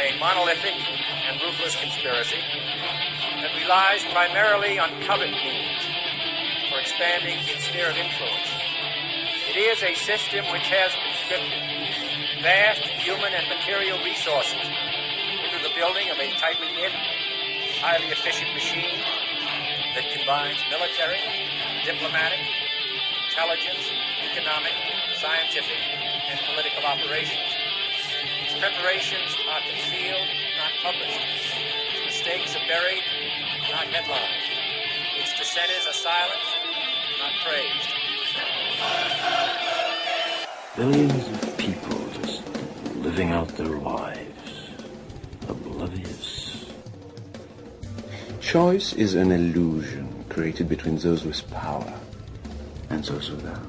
a monolithic and ruthless conspiracy that relies primarily on covert means for expanding its sphere of influence. It is a system which has conscripted vast human and material resources into the building of a tightly knit, highly efficient machine that combines military, diplomatic, intelligence, economic, scientific, and political operations. Its preparations are concealed, not published. Its mistakes are buried, not headlined. Its dissenters are silenced, not praised. Billions of people just living out their lives, oblivious. Choice is an illusion created between those with power and those without.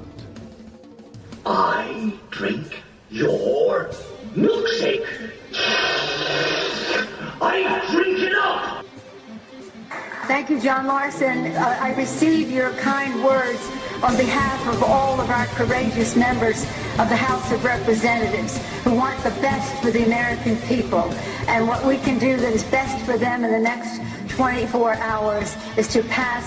I drink your milkshake. I drink it up. Thank you, John Larson. I receive your kind words on behalf of all of our courageous members of the House of Representatives who want the best for the American people. And what we can do that is best for them in the next 24 hours is to pass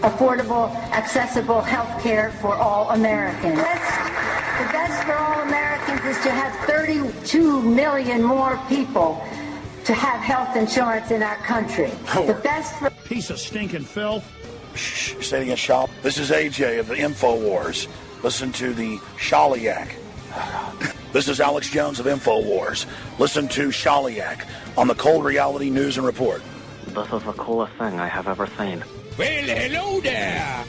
affordable, accessible health care for all Americans. The best for all Americans is to have 32 million more people to have health insurance in our country. The best for... Piece of stinking filth. Shh, say it again, Shal. This is AJ of the InfoWars. Listen to the Shaliak. This is Alex Jones of InfoWars. Listen to Shaliak on the Cold Reality News and Report. This is the coolest thing I have ever seen. Well, hello there.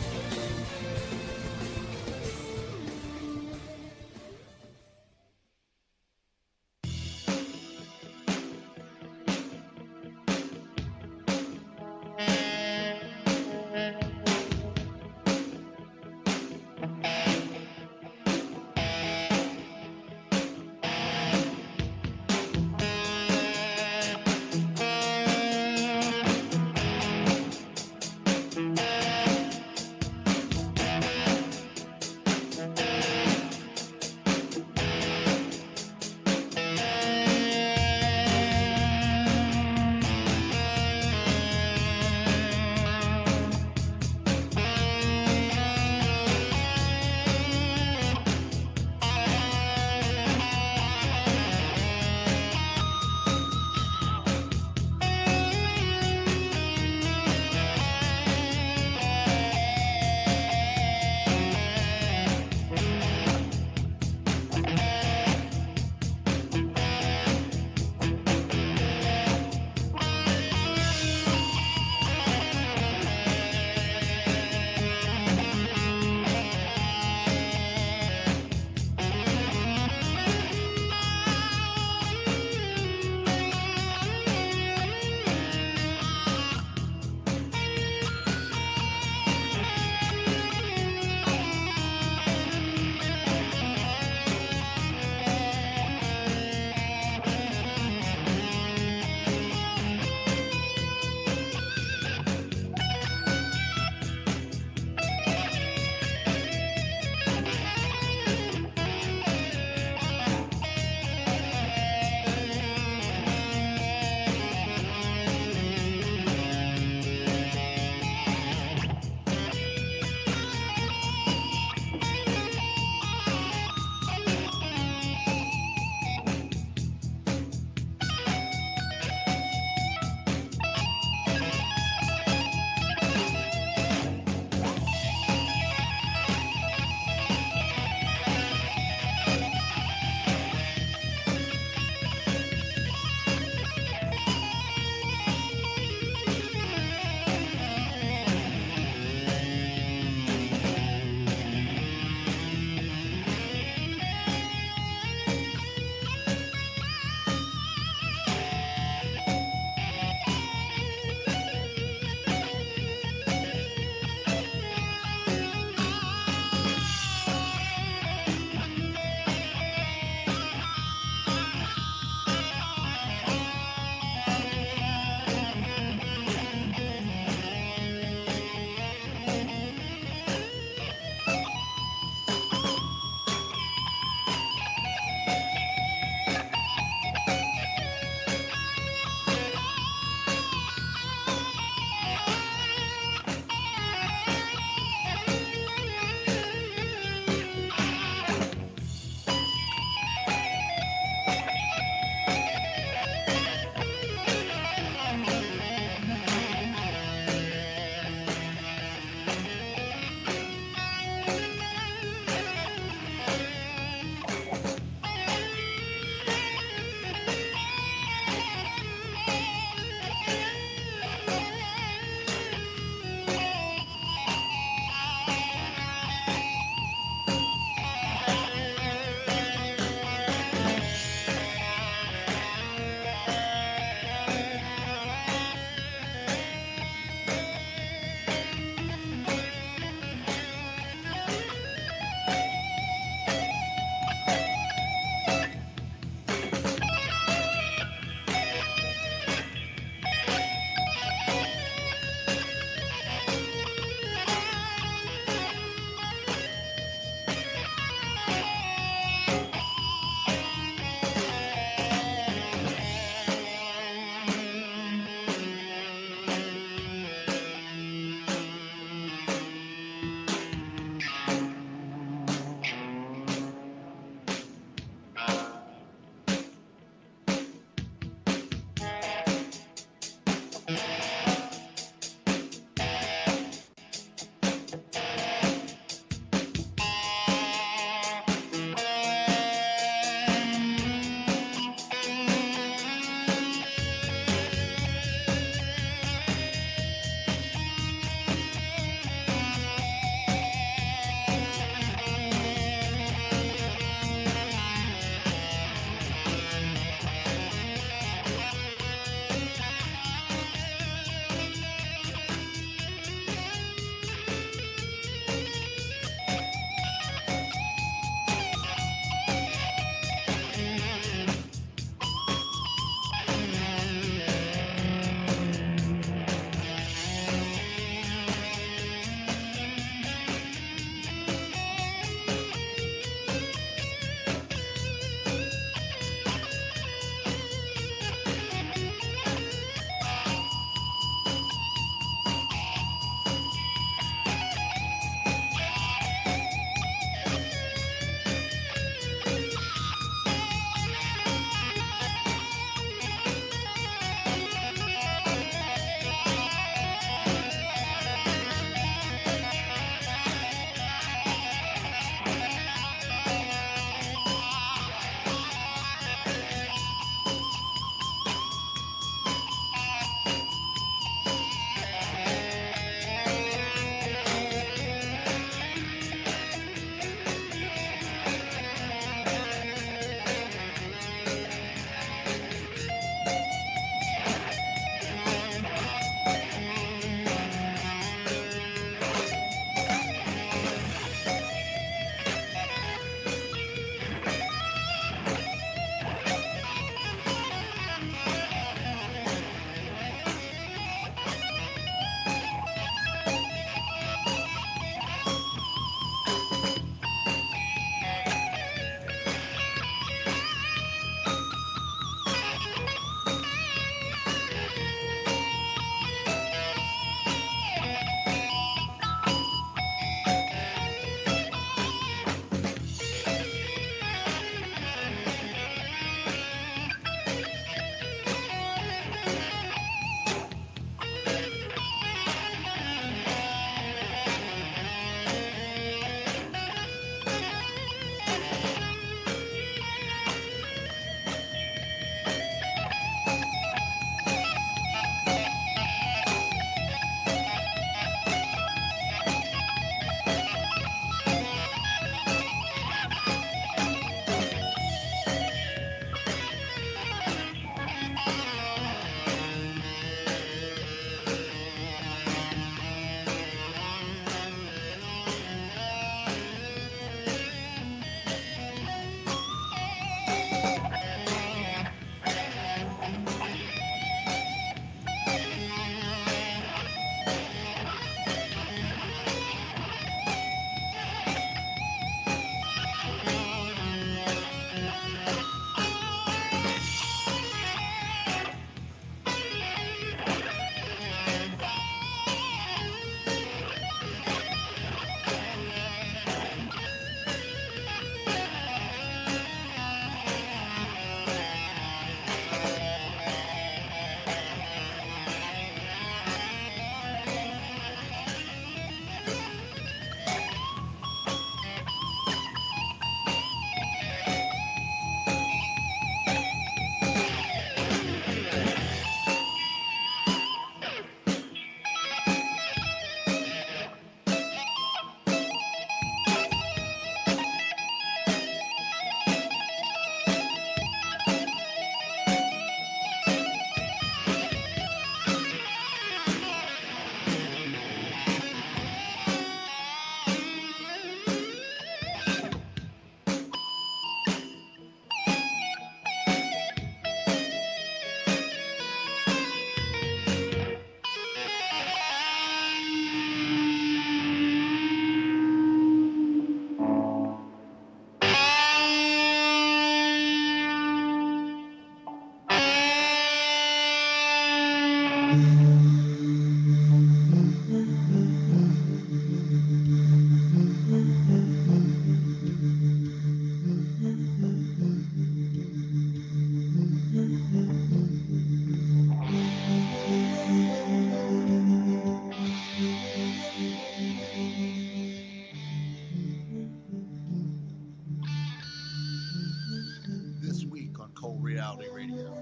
Reality Radio.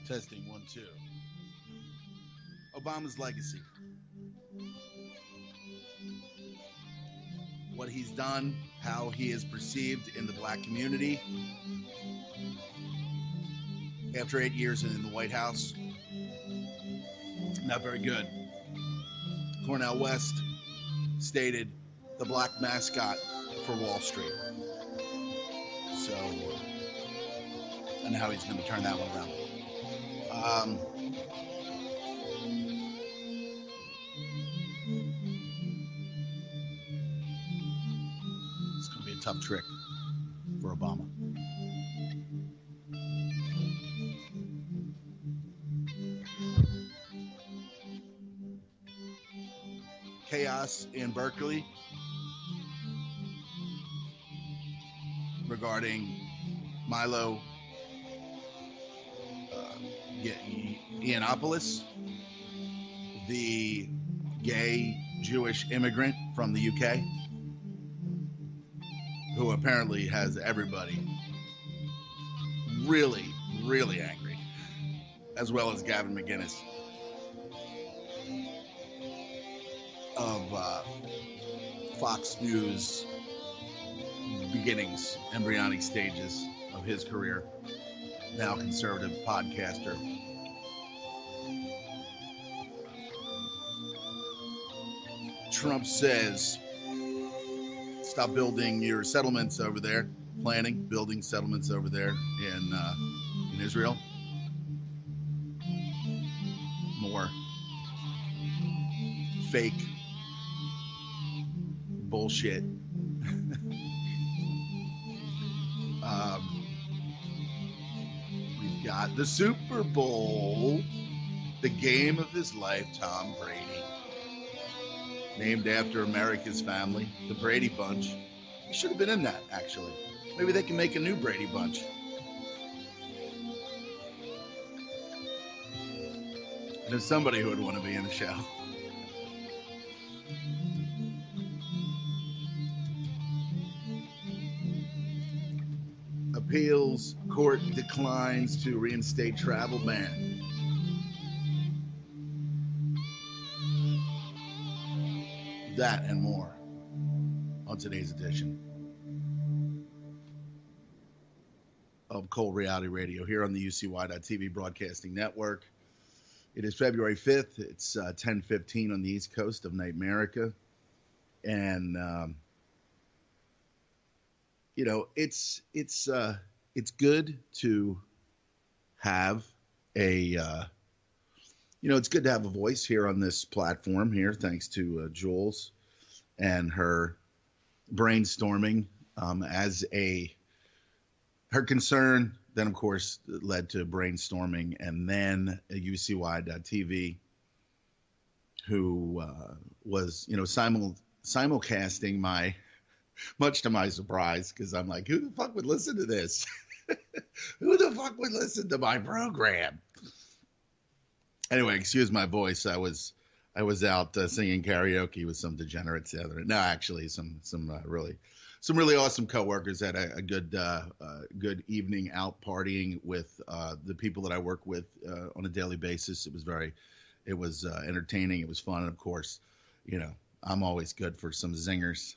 Testing 1 2. Obama's legacy. What he's done, how he is perceived in the black community. After 8 years in the White House, not very good. Cornel West stated the black mascot for Wall Street. So, and how he's going to turn that one around. It's going to be a tough trick for Obama. Chaos in Berkeley regarding Milo Yiannopoulos, the gay Jewish immigrant from the UK, who apparently has everybody really, really angry, as well as Gavin McInnes of Fox News beginnings, embryonic stages of his career, now conservative podcaster. Trump says, stop building your settlements over there, building settlements over there in Israel. More fake bullshit. the Super Bowl, the game of his life, Tom Brady. Named after America's family, the Brady Bunch. He should have been in that, actually. Maybe they can make a new Brady Bunch. And there's somebody who would want to be in the show. Appeals court declines to reinstate travel ban. That and more on today's edition of Cold Reality Radio here on the UCY.TV Broadcasting Network. It is February 5th. It's 10:15 on the East Coast of Night America. And, you know, it's good to have it's good to have a voice here on this platform here, thanks to Jules and her brainstorming her concern, then, of course, led to brainstorming, and then UCY.TV, who was, simulcasting my, much to my surprise, because I'm like, who the fuck would listen to this? Who the fuck would listen to my program? Anyway, excuse my voice. I was out singing karaoke with some degenerates the other night. No, actually, some really awesome coworkers. Had a good evening out partying with the people that I work with on a daily basis. It was entertaining. It was fun, and of course, I'm always good for some zingers,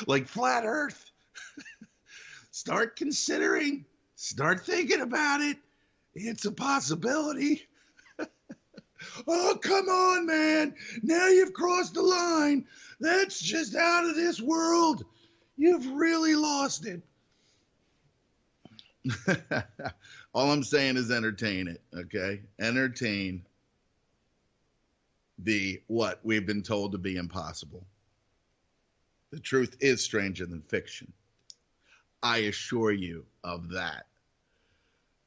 like flat Earth. Start thinking about it. It's a possibility. Oh, come on, man. Now you've crossed the line. That's just out of this world. You've really lost it. All I'm saying is entertain it, okay? Entertain what we've been told to be impossible. The truth is stranger than fiction. I assure you of that.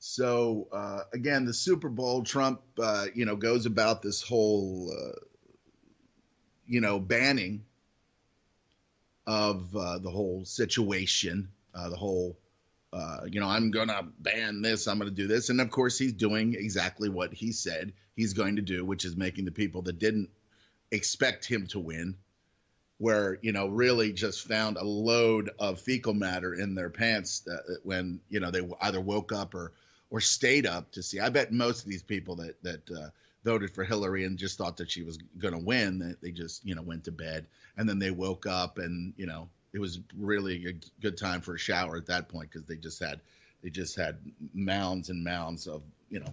So, again, the Super Bowl, Trump, goes about this whole, banning of the whole situation, I'm going to ban this, I'm going to do this. And, of course, he's doing exactly what he said he's going to do, which is making the people that didn't expect him to win, where, really just found a load of fecal matter in their pants when, they either woke up or stayed up to see. I bet most of these people that voted for Hillary and just thought that she was going to win, they just, went to bed, and then they woke up and, it was really a good time for a shower at that point, because they just had mounds and mounds of the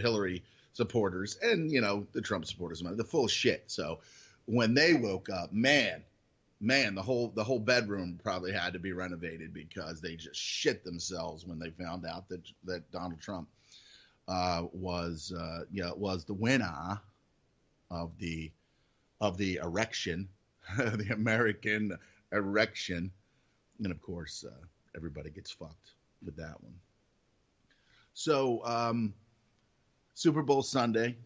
Hillary supporters and, the Trump supporters, the full shit. So when they woke up, man, the whole bedroom probably had to be renovated, because they just shit themselves when they found out that Donald Trump was the winner of the erection, the American erection, and of course everybody gets fucked with that one. So Super Bowl Sunday.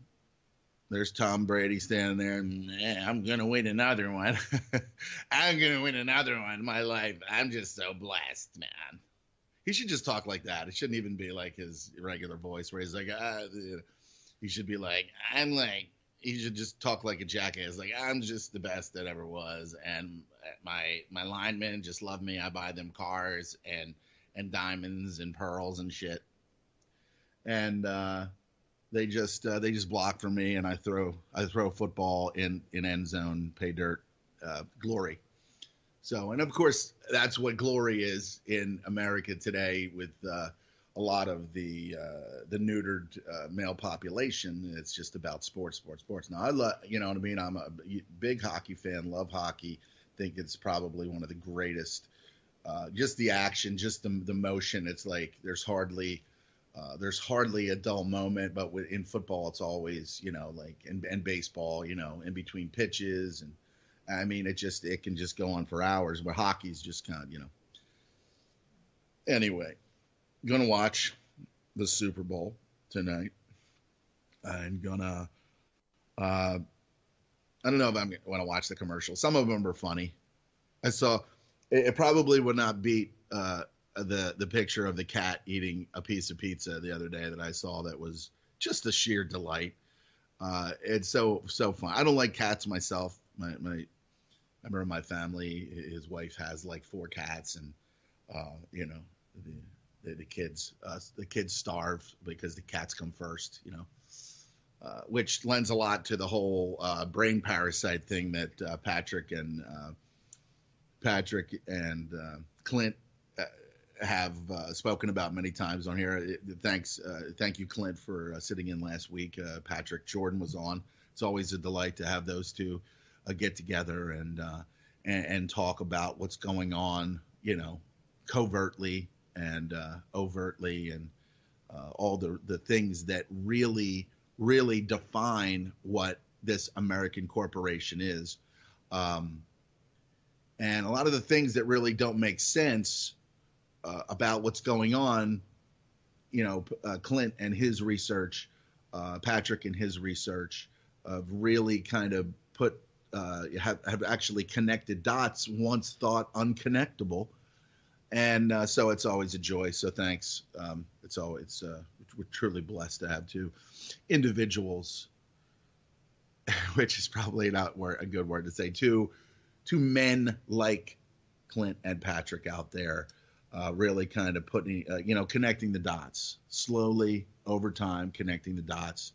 There's Tom Brady standing there, and I'm going to win another one. I'm going to win another one in my life. I'm just so blessed, man. He should just talk like that. It shouldn't even be like his regular voice where he's like, he should be like, he should just talk like a jackass. Like, I'm just the best that ever was. And my linemen just love me. I buy them cars and diamonds and pearls and shit. And, They just block for me, and I throw a football in end zone, pay dirt, glory. So, and of course, that's what glory is in America today, with a lot of the neutered male population. It's just about sports. Now, I love, you know what I mean? I'm a big hockey fan, love hockey. Think it's probably one of the greatest. Just the action, just the motion. It's like there's hardly a dull moment, but in football, it's always, and baseball, in between pitches. And I mean, it can just go on for hours, but hockey's just kind of, anyway. gonna watch the Super Bowl tonight. I'm gonna. I don't know if I'm going to watch the commercials. Some of them are funny. I saw. It probably would not beat the picture of the cat eating a piece of pizza the other day that I saw. That was just a sheer delight. It's so fun. I don't like cats myself. My member of my family, his wife has like 4 cats, and the kids starve because the cats come first. Which lends a lot to the whole brain parasite thing that Patrick and Clint have spoken about many times on here. Thank you, Clint, for sitting in last week. Patrick Jordan was on. It's always a delight to have those two get together and talk about what's going on, covertly and overtly, and all the things that really define what this American corporation is. And a lot of the things that really don't make sense about what's going on, Clint and his research, Patrick and his research, really kind of have actually connected dots once thought unconnectable. And so it's always a joy. So thanks. We're truly blessed to have 2 individuals, which is probably not a good word to say, two men like Clint and Patrick out there, really kind of putting, connecting the dots slowly over time, connecting the dots,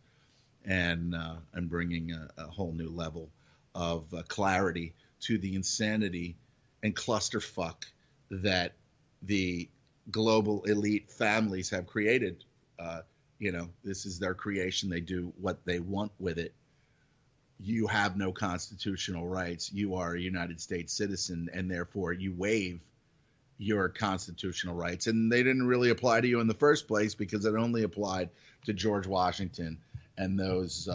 and bringing a whole new level of clarity to the insanity and clusterfuck that the global elite families have created. This is their creation. They do what they want with it. You have no constitutional rights. You are a United States citizen, and therefore you waive your constitutional rights. And they didn't really apply to you in the first place because it only applied to George Washington and those,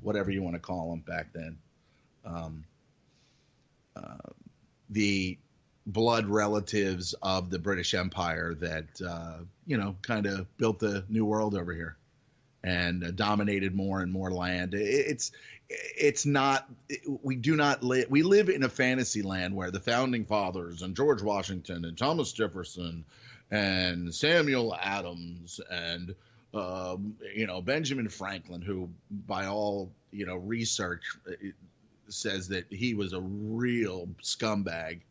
whatever you want to call them back then. The blood relatives of the British Empire that, kind of built the new world over here and dominated more and more land. It's not, we live in a fantasy land where the founding fathers and George Washington and Thomas Jefferson and Samuel Adams and, Benjamin Franklin, who by all, research says that he was a real scumbag.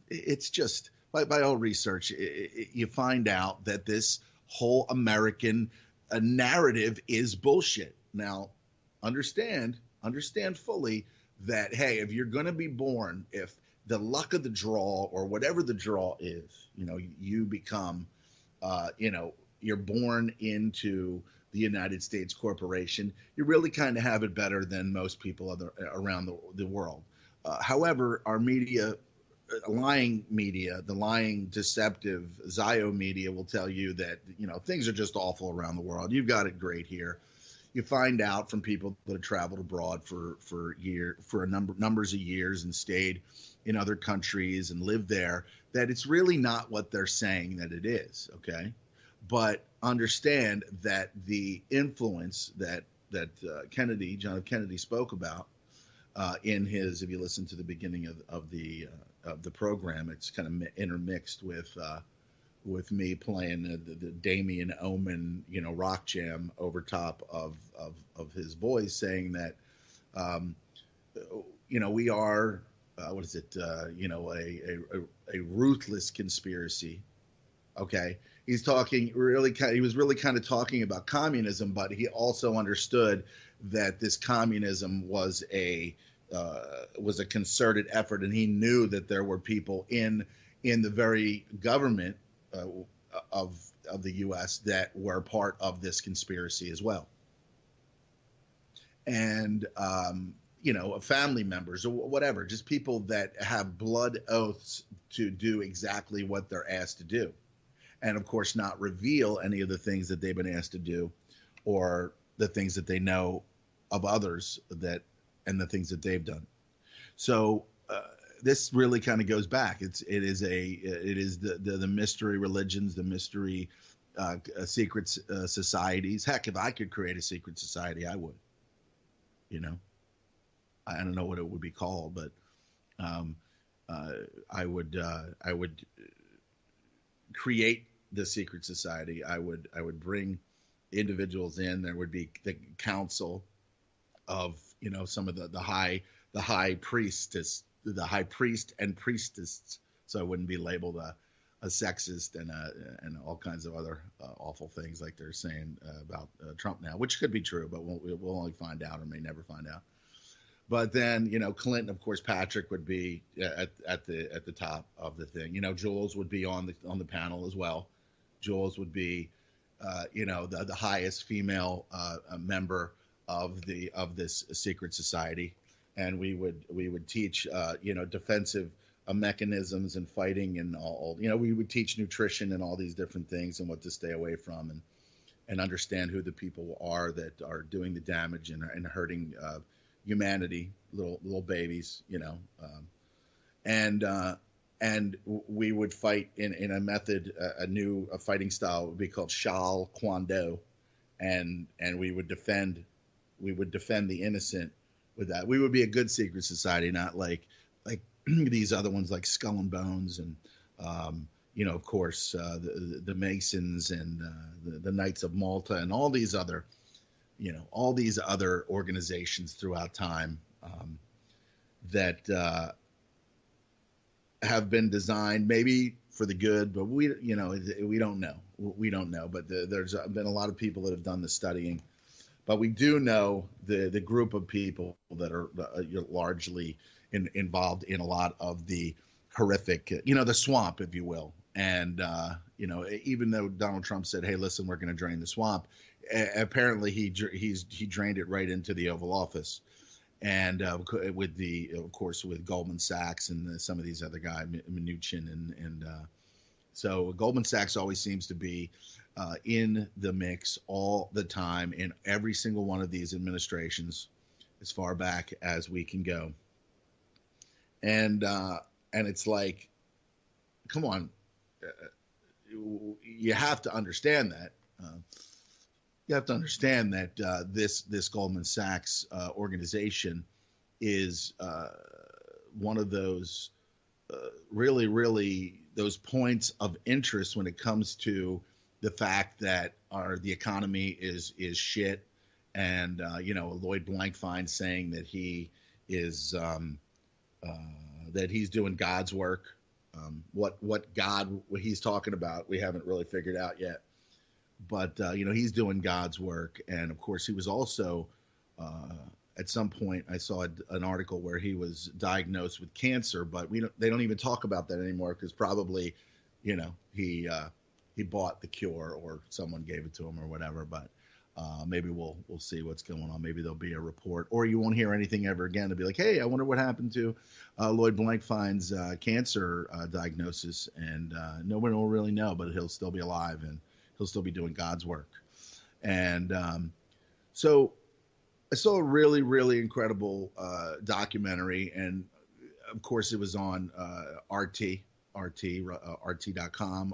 It's just by all research, you find out that this whole American narrative is bullshit. Now, understand fully that, hey, if you're going to be born, if the luck of the draw or whatever the draw is, you become, you're born into the United States corporation, you really kind of have it better than most people around the world. However, our media, lying media, the lying, deceptive Zio media will tell you that, things are just awful around the world. You've got it great here. You find out from people that have traveled abroad for numbers of years and stayed in other countries and lived there, that it's really not what they're saying that it is. Okay. But understand that the influence that John F. Kennedy spoke about, in his, if you listen to the beginning of the program, it's kind of intermixed with me playing the Damien Omen, rock jam over top of his voice, saying that, we are, what is it, a ruthless conspiracy. Okay. He was really kind of talking about communism, but he also understood that this communism was a concerted effort, and he knew that there were people in the very government of the U.S. that were part of this conspiracy as well, and family members or whatever, just people that have blood oaths to do exactly what they're asked to do, and of course not reveal any of the things that they've been asked to do, or the things that they know of others and the things that they've done. So this really kind of goes back. It is the mystery religions, the mystery secret societies. Heck, if I could create a secret society, I would. You know, I don't know what it would be called, but I would create the secret society. I would bring individuals in. There would be the council of, you know, some of the high priest and priestess. So I wouldn't be labeled a sexist and all kinds of other awful things like they're saying about Trump now, which could be true, but we'll only find out or may never find out. But then, you know, Clinton, of course, Patrick would be at the top of the thing. You know, Jules would be on the panel as well. Jules would be, you know, the highest female member of this secret society, and we would teach, you know, defensive mechanisms and fighting and all. You know, we would teach nutrition and all these different things and what to stay away from, and understand who the people are that are doing the damage and hurting humanity, little babies, you know, and we would fight in a method, a new fighting style would be called Shal Kwando, and we would defend the innocent with that. We would be a good secret society, not like these other ones like Skull and Bones and you know, of course, the Masons and the Knights of Malta and all these other, you know, all these other organizations throughout time that have been designed maybe for the good, but we don't know. We don't know. But there's been a lot of people that have done the studying. But we do know the group of people that are largely involved in a lot of the horrific, you know, the swamp, if you will. And, you know, even though Donald Trump said, hey, listen, we're going to drain the swamp, apparently he drained it right into the Oval Office. And with Goldman Sachs and some of these other guys, Mnuchin, and so Goldman Sachs always seems to be in the mix all the time in every single one of these administrations, as far back as we can go. And it's like, come on, you have to understand that. You have to understand that this Goldman Sachs organization is one of those really those points of interest when it comes to the fact that the economy is shit, and you know, Lloyd Blankfein saying that he is that he's doing God's work. What God he's talking about, we haven't really figured out yet. But, you know, he's doing God's work. And, of course, he was also, at some point, I saw an article where he was diagnosed with cancer. But they don't even talk about that anymore because probably, you know, he bought the cure or someone gave it to him or whatever. But maybe we'll see what's going on. Maybe there'll be a report. Or you won't hear anything ever again to be like, hey, I wonder what happened to Lloyd Blankfein's cancer diagnosis. And no one will really know, but he'll still be alive and he'll still be doing God's work. And so I saw a really incredible documentary. And, of course, it was on RT.com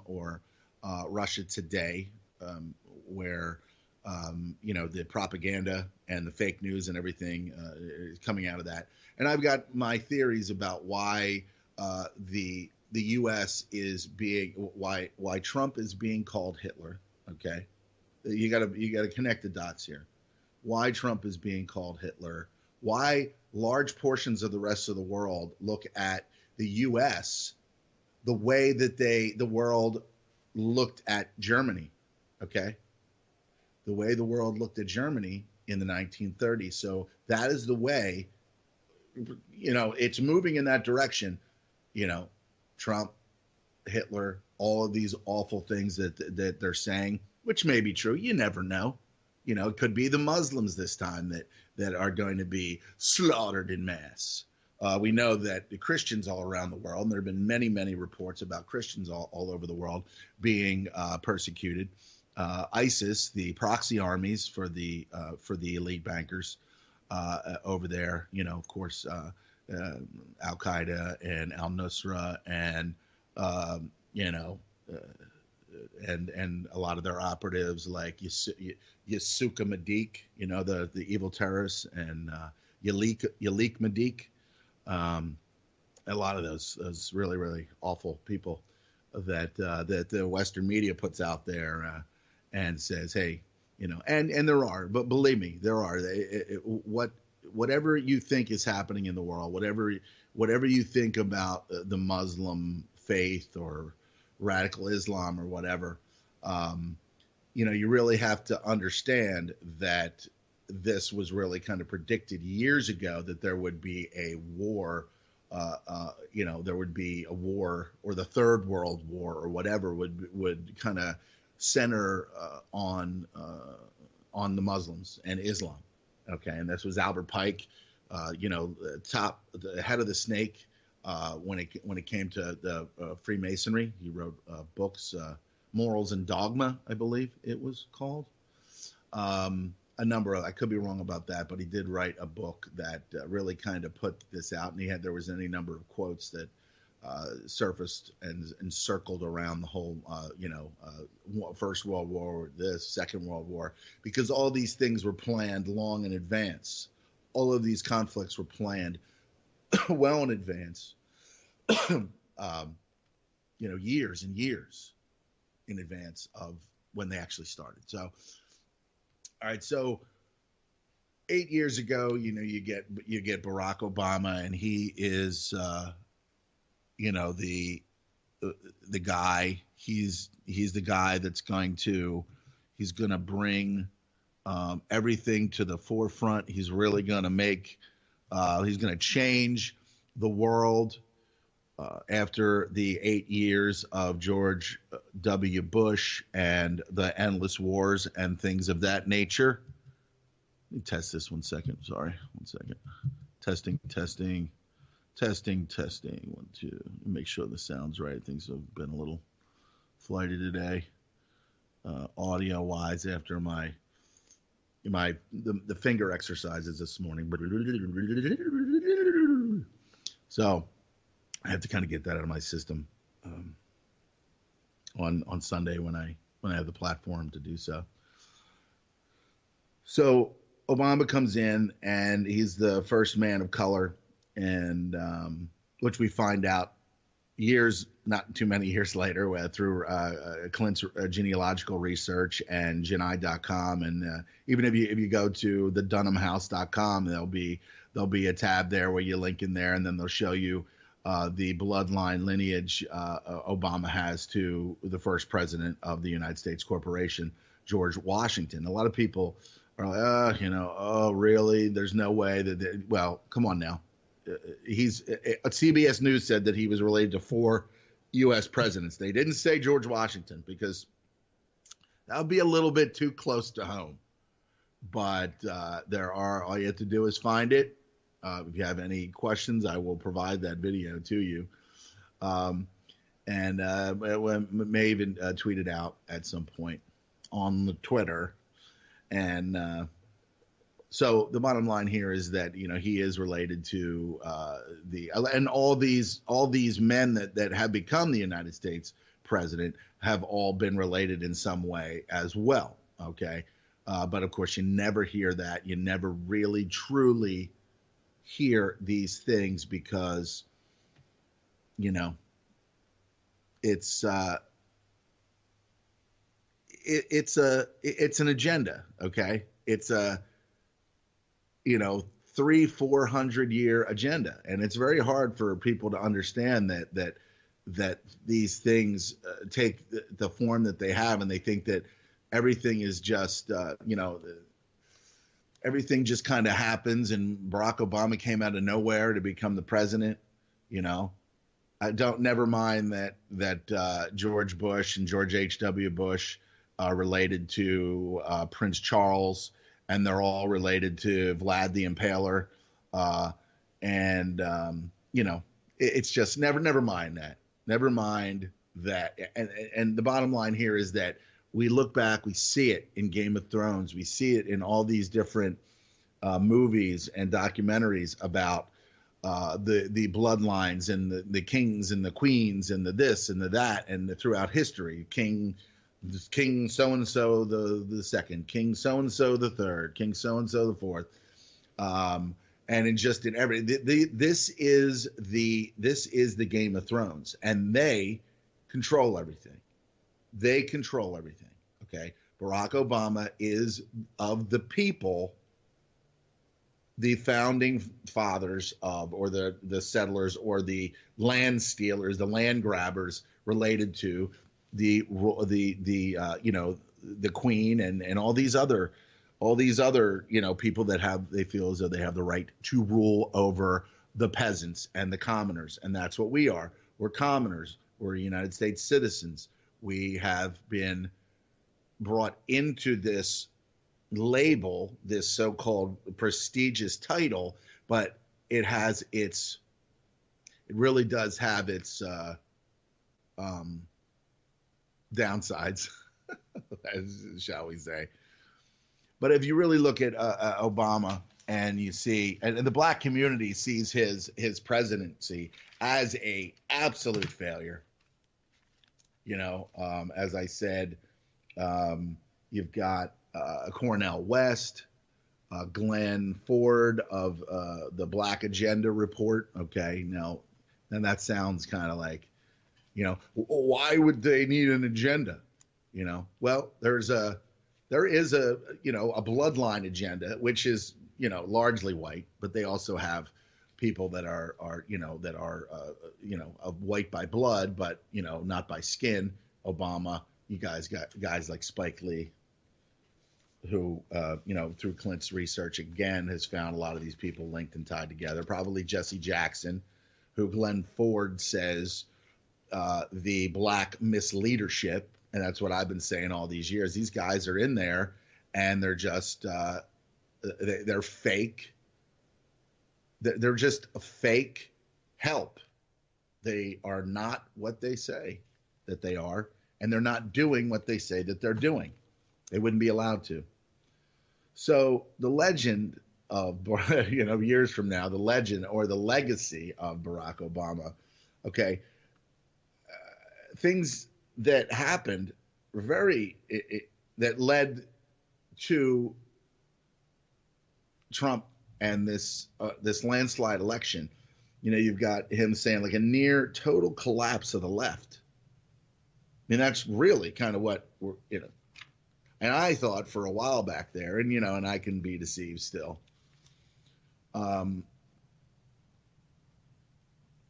or Russia Today, where, you know, the propaganda and the fake news and everything is coming out of that. And I've got my theories about why the U.S. is why Trump is being called Hitler. Okay, you gotta connect the dots here. Why Trump is being called Hitler? Why large portions of the rest of the world look at the U.S. the way that the world looked at Germany? Okay, the way the world looked at Germany in the 1930s. So that is the way. You know, it's moving in that direction. You know, Trump, Hitler, all of these awful things that they're saying, which may be true. You never know. You know, it could be the Muslims this time that are going to be slaughtered in mass. We know that the Christians all around the world, and there have been many reports about Christians all over the world being persecuted. ISIS, the proxy armies for the elite bankers over there, you know, of course, Al Qaeda and Al Nusra and and a lot of their operatives like Yasuka Madiq, the evil terrorists, and Yalik Madiq. A lot of those really, really awful people that the Western media puts out there and says, hey, and there are, but believe me, there are. Whatever you think is happening in the world, whatever you think about the Muslim faith or radical Islam or whatever, you really have to understand that this was really kind of predicted years ago, that there would be a war. There would be a war, or the Third World War, or whatever, would kind of center on the Muslims and Islam. Okay, and this was Albert Pike, the head of the snake when it came to the Freemasonry. He wrote books, Morals and Dogma, I believe it was called. A number of, I could be wrong about that, but he did write a book that really kind of put this out, and there was any number of quotes that surfaced and circled around the whole, First World War, this Second World War, because all these things were planned long in advance. All of these conflicts were planned well in advance, years and years in advance of when they actually started. So. All right, so 8 years ago, you get Barack Obama, and he is, the guy. He's the guy that's going to bring everything to the forefront. He's really going to he's going to change the world after the 8 years of George W. Bush and the endless wars and things of that nature. Let me test this 1 second. Sorry, 1 second. Testing. 1, 2. Make sure the sound's right. Things have been a little flighty today, audio-wise, after the finger exercises this morning. So I have to kind of get that out of my system on Sunday when I have the platform to do so. So Obama comes in, and he's the first man of color, and which we find out not too many years later through Clint's genealogical research and Genai.com, and even if you go to the DunhamHouse.com, there'll be a tab there where you link in there, and then they'll show you the bloodline lineage Obama has to the first president of the United States Corporation, George Washington. A lot of people are like, oh, really? There's no way that well, come on now. CBS News said that he was related to 4 U.S. presidents. They didn't say George Washington because that would be a little bit too close to home. But all you have to do is find it. If you have any questions, I will provide that video to you. And may even tweet it out at some point on the Twitter. And so the bottom line here is that he is related to and all these men that have become the United States president have all been related in some way as well. Okay, but of course you never hear that. You never really truly hear these things because it's an agenda. Okay, it's a 300-400 year agenda, and it's very hard for people to understand that these things take the form that they have, and they think that everything is just everything just kind of happens, and Barack Obama came out of nowhere to become the president. Never mind that George Bush and George H.W. Bush are related to Prince Charles, and they're all related to Vlad the Impaler. It's just never mind that. Never mind that. And the bottom line here is that we look back, we see it in Game of Thrones, we see it in all these different movies and documentaries about the bloodlines and the kings and the queens and the this and the that and throughout history. King so and so the second, King so and so the third, King so and so the fourth, and in every this is the Game of Thrones, and they control everything. They control everything. Okay, Barack Obama is of the people, the founding fathers of, or the settlers, or the land stealers, the land grabbers related to the queen and all these other people that they feel as though they have the right to rule over the peasants and the commoners, and that's what we are. We're commoners. We're United States citizens. We have been brought into this label, this so-called prestigious title, but it really does have its downsides, shall we say. But if you really look at Obama, and you see, and the black community sees his presidency as a absolute failure. As I said, you've got Cornell West, Glenn Ford of the Black Agenda Report. Okay, now, and that sounds kind of like, why would they need an agenda? Well, there is a bloodline agenda, which is largely white, but they also have people that are of white by blood, but not by skin. Obama, you guys got guys like Spike Lee, who through Clint's research again has found a lot of these people linked and tied together. Probably Jesse Jackson, who Glenn Ford says the black misleadership, and that's what I've been saying all these years. These guys are in there, and they're just they're fake. They're just a fake help. They are not what they say that they are, and they're not doing what they say that they're doing. They wouldn't be allowed to. So the legend of, years from now, the legend or the legacy of Barack Obama, okay, things that happened that led to Trump and this landslide election. You've got him saying like a near total collapse of the left. I mean, that's really kind of what we're, and I thought for a while back there, and I can be deceived still,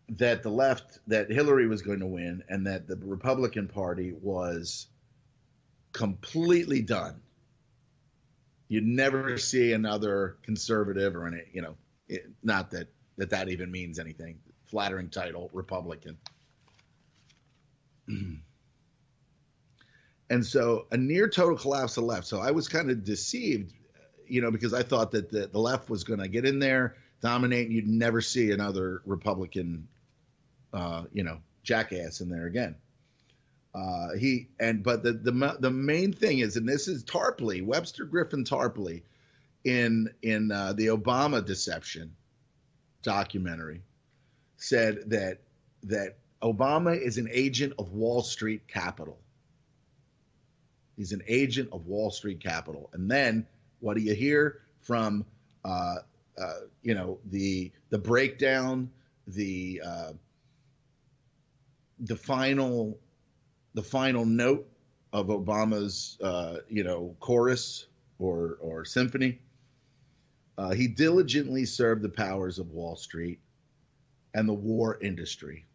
that the left, that Hillary was going to win, and that the Republican Party was completely done. You'd never see another conservative or any, not that even means anything. Flattering title, Republican. And so a near total collapse of the left. So I was kind of deceived, because I thought that the left was going to get in there, dominate, and you'd never see another Republican, jackass in there again. But the main thing is, and this is Tarpley, Webster Griffin Tarpley, in the Obama Deception documentary, said that Obama is an agent of Wall Street capital. He's an agent of Wall Street capital. And then what do you hear from the breakdown, the final note of Obama's chorus or symphony? He diligently served the powers of Wall Street and the war industry.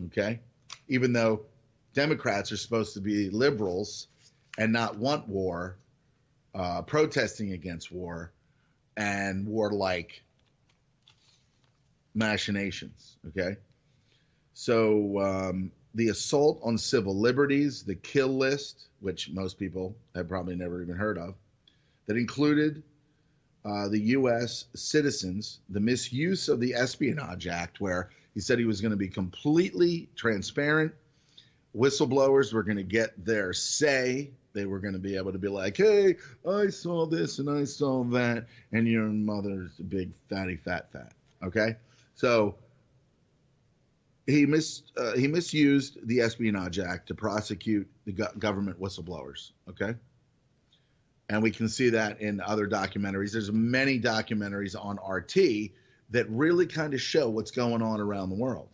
Okay? Even though Democrats are supposed to be liberals and not want war, protesting against war and warlike machinations. Okay? So the assault on civil liberties, the kill list, which most people have probably never even heard of, that included the U.S. citizens, the misuse of the Espionage Act, where he said he was going to be completely transparent. Whistleblowers were going to get their say. They were going to be able to be like, hey, I saw this and I saw that, and your mother's a big fatty fat. Okay, so he misused the Espionage Act to prosecute the government whistleblowers. Okay, and we can see that in other documentaries. There's many documentaries on RT that really kind of show what's going on around the world.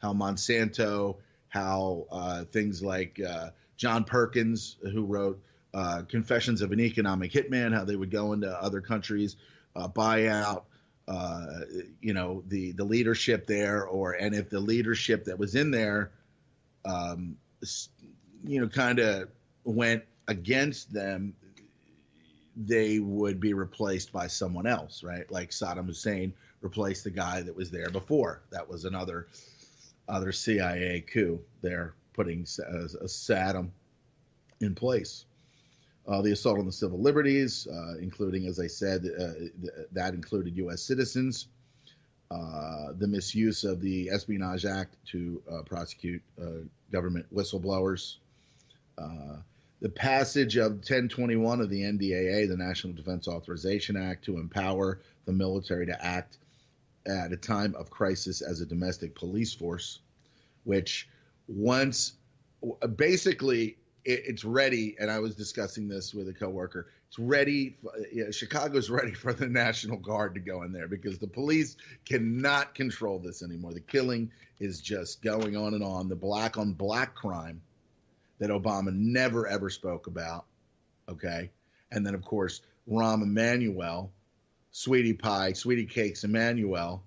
How Monsanto, how things like John Perkins, who wrote Confessions of an Economic Hitman, how they would go into other countries, buy out, the leadership there, and if the leadership that was in there, kind of went against them, they would be replaced by someone else, right? Like Saddam Hussein replaced the guy that was there before. That was another CIA coup. They're putting Saddam in place. The assault on the civil liberties, including, as I said, that included U.S. citizens. The misuse of the Espionage Act to prosecute government whistleblowers. The passage of 1021 of the NDAA, the National Defense Authorization Act, to empower the military to act at a time of crisis as a domestic police force, which basically it's ready, and I was discussing this with a coworker, it's ready, Chicago's ready for the National Guard to go in there because the police cannot control this anymore. The killing is just going on and on. The black on black crime that Obama never, ever spoke about, okay? And then, of course, Rahm Emanuel, Sweetie Pie, Sweetie Cakes Emanuel,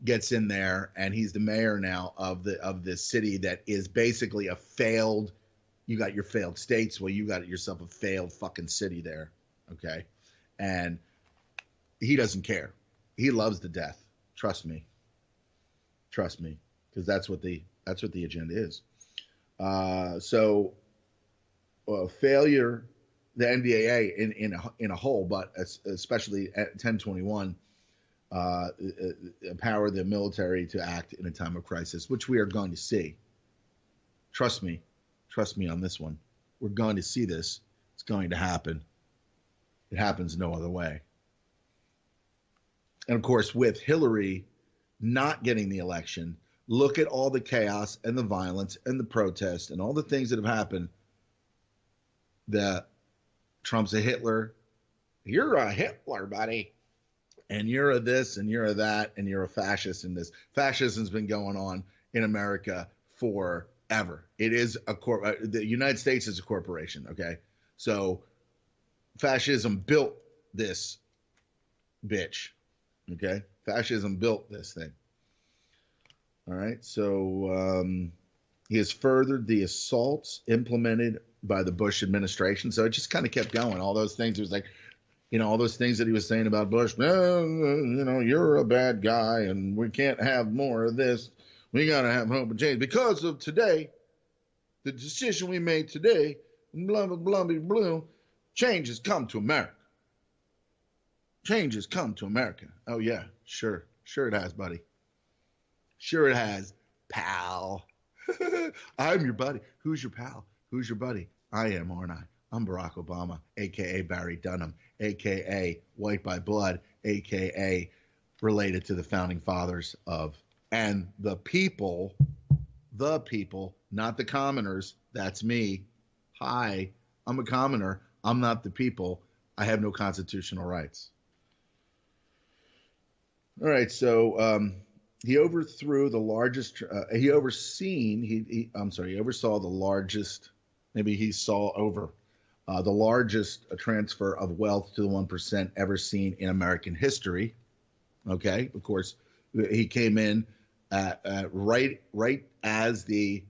gets in there, and he's the mayor now of this city that is basically a failed, you got your failed states, well, you got yourself a failed fucking city there, okay? And he doesn't care. He loves the death. Trust me, because that's what the agenda is. Failure, the NDAA in a whole, but especially at 1021, empower the military to act in a time of crisis, which we are going to see. Trust me on this one. We're going to see this. It's going to happen. It happens no other way. And of course, with Hillary not getting the election, look at all the chaos and the violence and the protest and all the things that have happened. That Trump's a Hitler. You're a Hitler, buddy. And you're a this and you're a that and you're a fascist in this. Fascism's been going on in America forever. It is the United States is a corporation, okay? So fascism built this bitch, okay? Fascism built this thing. All right, so he has furthered the assaults implemented by the Bush administration. So it just kind of kept going. All those things, it was like, all those things that he was saying about Bush, you're a bad guy and we can't have more of this. We got to have hope and change. Because of today, the decision we made today, blah, blah, blah, blah, blah, change has come to America. Change has come to America. Oh, yeah, sure. Sure it has, buddy. Sure it has, pal. I'm your buddy. Who's your pal? Who's your buddy? I am, aren't I? I'm Barack Obama, a.k.a. Barry Dunham, a.k.a. White by Blood, a.k.a. related to the founding fathers and the people, not the commoners. That's me. Hi, I'm a commoner. I'm not the people. I have no constitutional rights. All right, so he overthrew the largest. He oversaw the largest. Maybe he saw over the largest transfer of wealth to the 1% ever seen in American history. Okay, of course, he came in right as the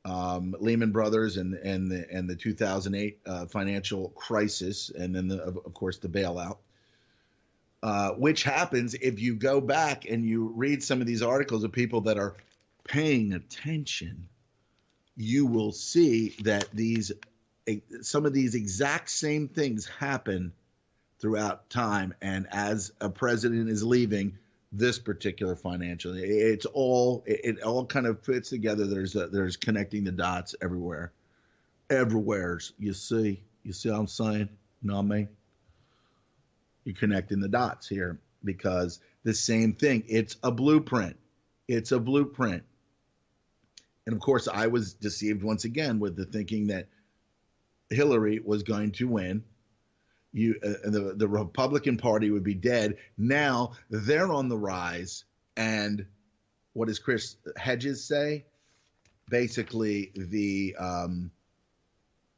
Lehman Brothers and the 2008 financial crisis, and then of course the bailout. Which happens if you go back and you read some of these articles of people that are paying attention, you will see that some of these exact same things happen throughout time. And as a president is leaving this particular financial, it all kind of fits together. There's connecting the dots everywhere. You see what I'm saying? You know what I mean? You're connecting the dots here because the same thing. It's a blueprint. It's a blueprint. And of course, I was deceived once again with the thinking that Hillary was going to win. The Republican Party would be dead. Now they're on the rise. And what does Chris Hedges say? Basically, the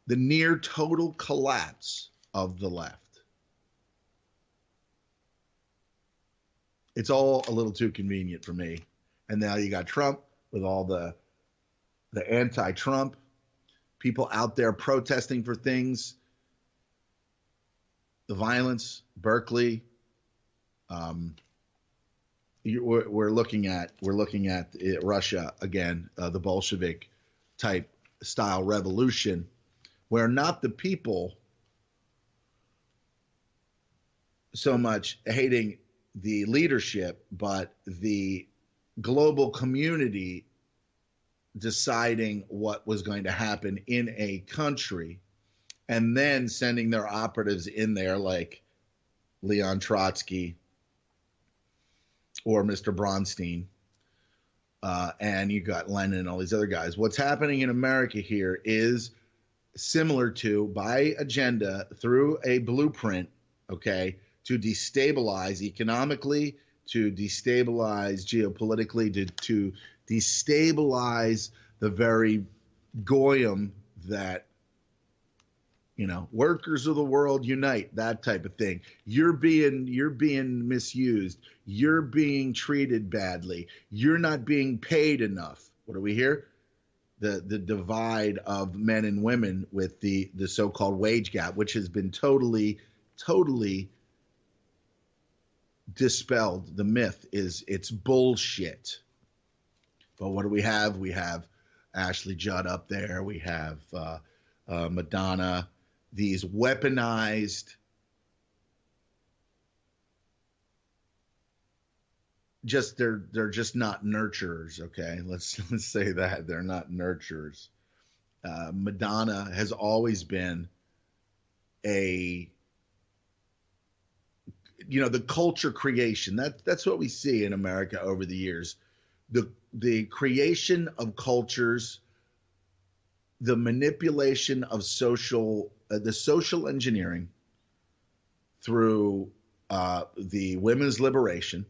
near total collapse of the left. It's all a little too convenient for me. And now you got Trump with all the anti-Trump people out there protesting for things. The violence, Berkeley. We're looking at Russia again, the Bolshevik type style revolution, where not the people so much hating the leadership, but the global community deciding what was going to happen in a country and then sending their operatives in there like Leon Trotsky or Mr. Bronstein, and you got Lenin and all these other guys. What's happening in America here is similar to, by agenda, through a blueprint, okay, to destabilize economically, to destabilize geopolitically, to destabilize the very goyim that, workers of the world unite, that type of thing. You're being misused. You're being treated badly. You're not being paid enough. What do we hear? The divide of men and women with the so-called wage gap, which has been totally dispelled. The myth is it's bullshit. But what do we have? We have Ashley Judd up there. We have Madonna. These weaponized, they're just not nurturers. Okay, let's say that they're not nurturers. Madonna has always been the culture creation. That's what we see in America over the years. The creation of cultures, the manipulation of the social engineering through the women's liberation,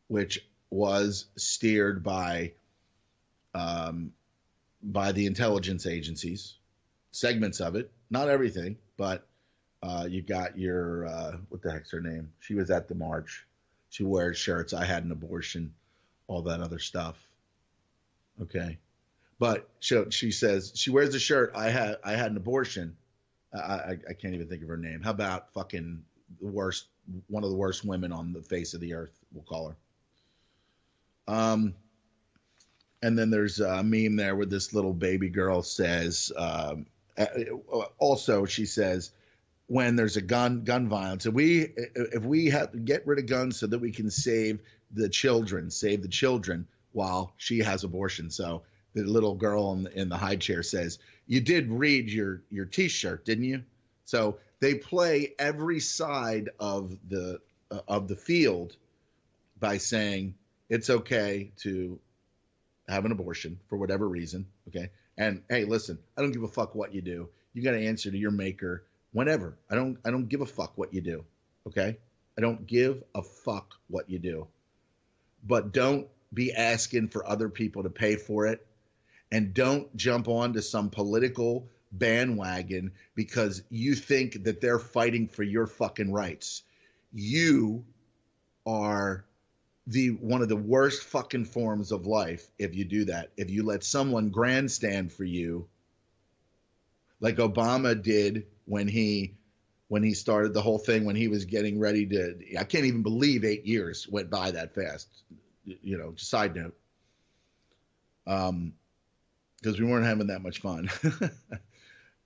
which was steered by the intelligence agencies, segments of it, not everything, but you got your what the heck's her name? She was at the march. She wears shirts. I had an abortion, all that other stuff. Okay. But she says she wears a shirt. I had an abortion. I can't even think of her name. How about fucking one of the worst women on the face of the earth? We'll call her. And then there's a meme there where this little baby girl says. Also, she says, when there's a gun violence, if we have to get rid of guns so that we can save the children, while she has abortion. So the little girl in the high chair says, "You did read your T-shirt, didn't you?" So they play every side of the field by saying it's okay to have an abortion for whatever reason. Okay, and hey, listen, I don't give a fuck what you do. You got to answer to your maker whenever. I don't give a fuck what you do. Okay, I don't give a fuck what you do. But don't be asking for other people to pay for it. And don't jump onto some political bandwagon because you think that they're fighting for your fucking rights. You are one of the worst fucking forms of life if you do that. If you let someone grandstand for you, like Obama did when he started the whole thing, when he was getting ready to. I can't even believe 8 years went by that fast. Side note. Because we weren't having that much fun.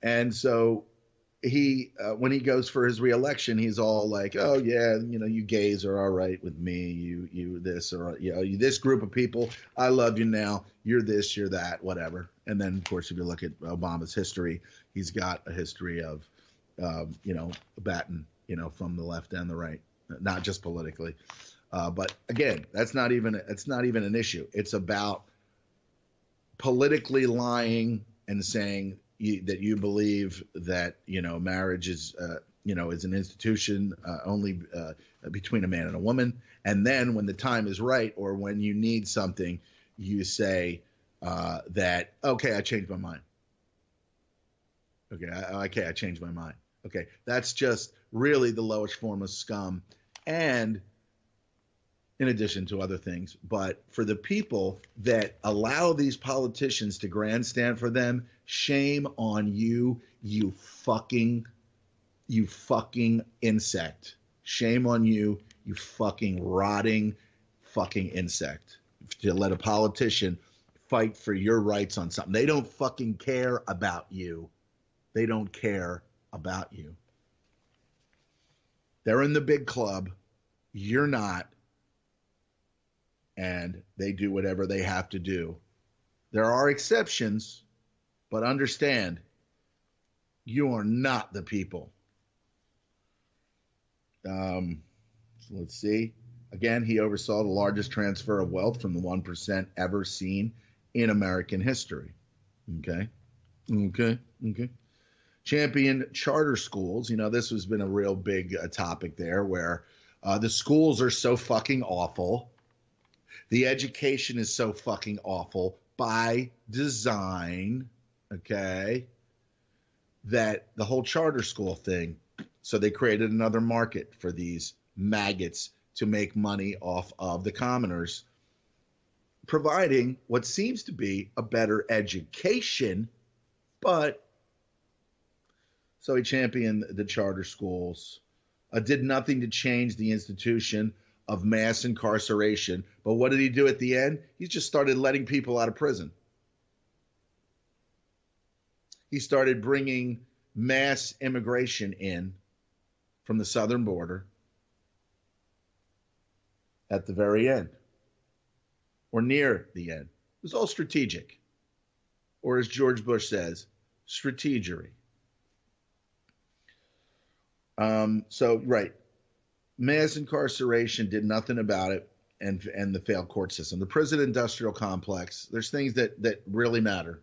And so he, when he goes for his reelection, he's all like, "Oh yeah, you gays are all right with me. You this, or you this group of people, I love you now. You're this, you're that, whatever." And then of course, if you look at Obama's history, he's got a history of, batting, from the left and the right, not just politically. But again, it's not even an issue. It's about politically lying and saying that you believe that marriage is is an institution only between a man and a woman, and then when the time is right or when you need something, you say that okay, I changed my mind. Okay, I changed my mind. Okay, that's just really the lowest form of scum, and in addition to other things. But for the people that allow these politicians to grandstand for them, shame on you, you fucking insect. Shame on you, you fucking rotting fucking insect. To let a politician fight for your rights on something. They don't fucking care about you. They don't care about you. They're in the big club. You're not. And they do whatever they have to do. There are exceptions, but understand, you are not the people. Let's see. Again, he oversaw the largest transfer of wealth from the 1% ever seen in American history. Okay. Champion charter schools. This has been a real big topic there, where the schools are so fucking awful. The education is so fucking awful by design, okay, that the whole charter school thing, so they created another market for these maggots to make money off of the commoners, providing what seems to be a better education, but so he championed the charter schools, did nothing to change the institution of mass incarceration. But what did he do at the end? He just started letting people out of prison. He started bringing mass immigration in from the southern border at the very end, or near the end. It was all strategic, or as George Bush says, strategery. Right. Mass incarceration, did nothing about it, and the failed court system. The prison industrial complex, there's things that really matter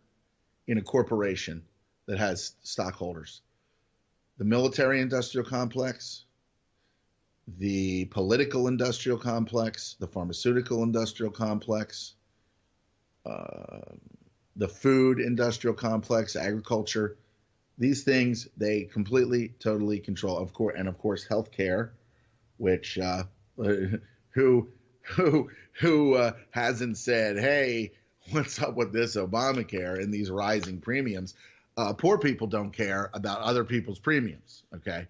in a corporation that has stockholders. The military industrial complex, the political industrial complex, the pharmaceutical industrial complex, the food industrial complex, agriculture. These things, they completely, totally control. Of course, healthcare, which who hasn't said, hey, what's up with this Obamacare and these rising premiums? Poor people don't care about other people's premiums. Okay,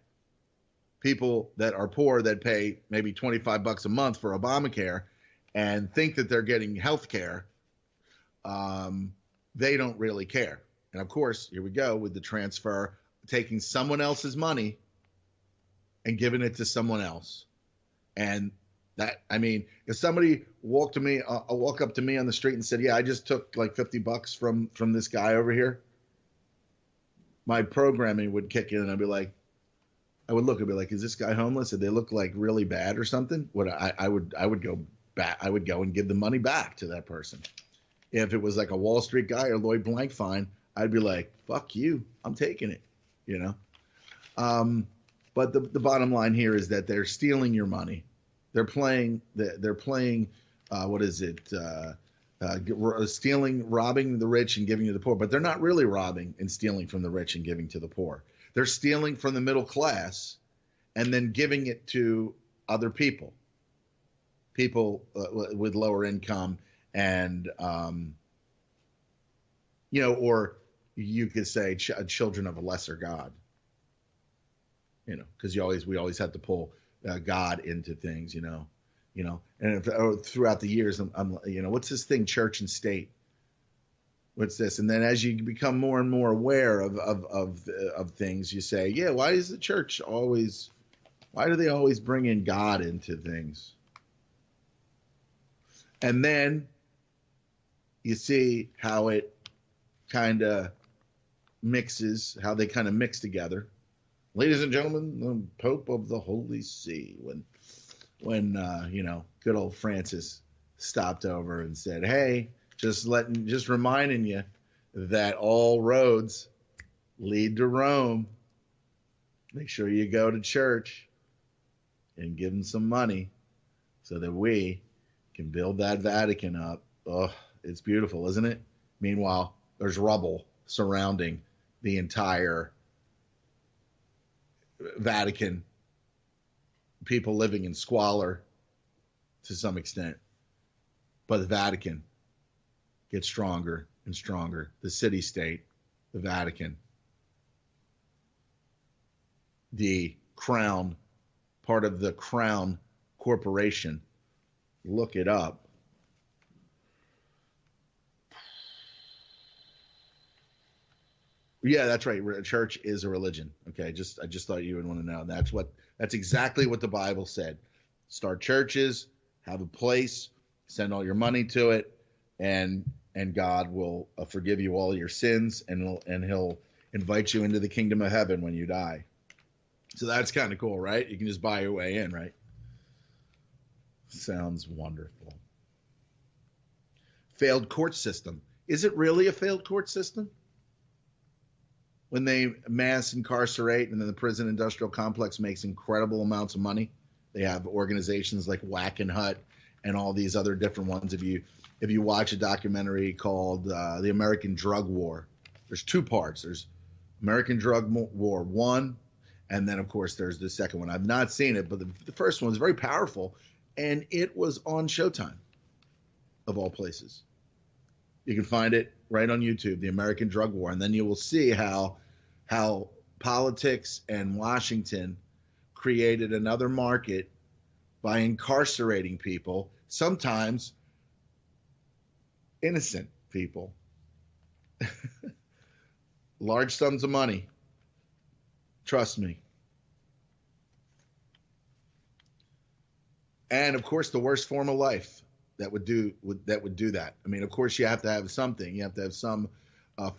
people that are poor that pay maybe $25 a month for Obamacare and think that they're getting health care, they don't really care. And of course, here we go with the transfer, taking someone else's money and giving it to someone else. And that, I mean, if somebody walk up to me on the street and said, yeah, I just took like $50 from this guy over here, my programming would kick in and I'd be like, I would look and be like, is this guy homeless? Did they look like really bad or something? I would go back. I would go and give the money back to that person. If it was like a Wall Street guy or Lloyd Blankfein, I'd be like, fuck you, I'm taking it, But the bottom line here is that they're stealing your money. They're playing, what is it? Stealing, robbing the rich and giving to the poor. But they're not really robbing and stealing from the rich and giving to the poor. They're stealing from the middle class and then giving it to other people with lower income and, or you could say children of a lesser God, because we always have to pull God into things, and throughout the years, I'm what's this thing, church and state? What's this? And then as you become more and more aware of things, you say, yeah, why do they always bring in God into things? And then you see how it kind of mixes, how they kind of mix together. Ladies and gentlemen, the Pope of the Holy See. when good old Francis stopped over and said, "Hey, just reminding you that all roads lead to Rome. Make sure you go to church and give them some money so that we can build that Vatican up." Oh, it's beautiful, isn't it? Meanwhile, there's rubble surrounding the entire Vatican, people living in squalor to some extent. But the Vatican gets stronger and stronger. The city-state, the Vatican, the crown, part of the crown corporation. Look it up. Yeah, that's right. Church is a religion. Okay, I just thought you would want to know. That's exactly what the Bible said. Start churches, have a place, send all your money to it, and God will forgive you all your sins, and He'll invite you into the kingdom of heaven when you die. So that's kind of cool, right? You can just buy your way in, right? Sounds wonderful. Failed court system. Is it really a failed court system? When they mass incarcerate and then the prison industrial complex makes incredible amounts of money. They have organizations like Whack and Hut and all these other different ones. If you watch a documentary called The American Drug War, there's two parts. There's American Drug War 1, and then, of course, there's the second one. I've not seen it, but the first one was very powerful, and it was on Showtime, of all places. You can find it right on YouTube, The American Drug War, and then you will see how politics and Washington created another market by incarcerating people, sometimes innocent people. Large sums of money. Trust me. And of course, the worst form of life that would do that. I mean, of course, you have to have something. You have to have some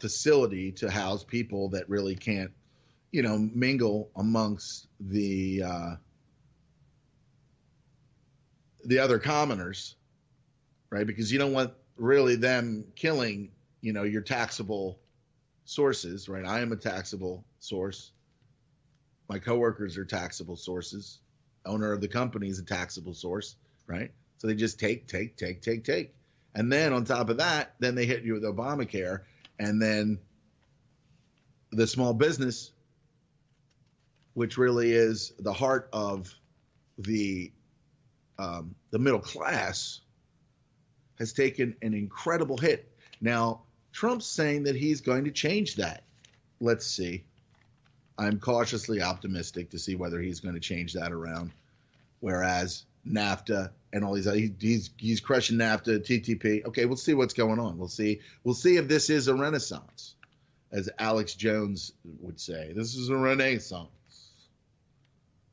facility to house people that really can't, mingle amongst the other commoners, right? Because you don't want really them killing, your taxable sources, right? I am a taxable source. My coworkers are taxable sources. Owner of the company is a taxable source, right? So they just take. And then on top of that, then they hit you with Obamacare, and then the small business, which really is the heart of the middle class, has taken an incredible hit. Now, Trump's saying that he's going to change that. Let's see. I'm cautiously optimistic to see whether he's going to change that around. Whereas NAFTA and all these, he's crushing NAFTA, TTP. Okay, we'll see what's going on. We'll see if this is a renaissance, as Alex Jones would say. This is a renaissance.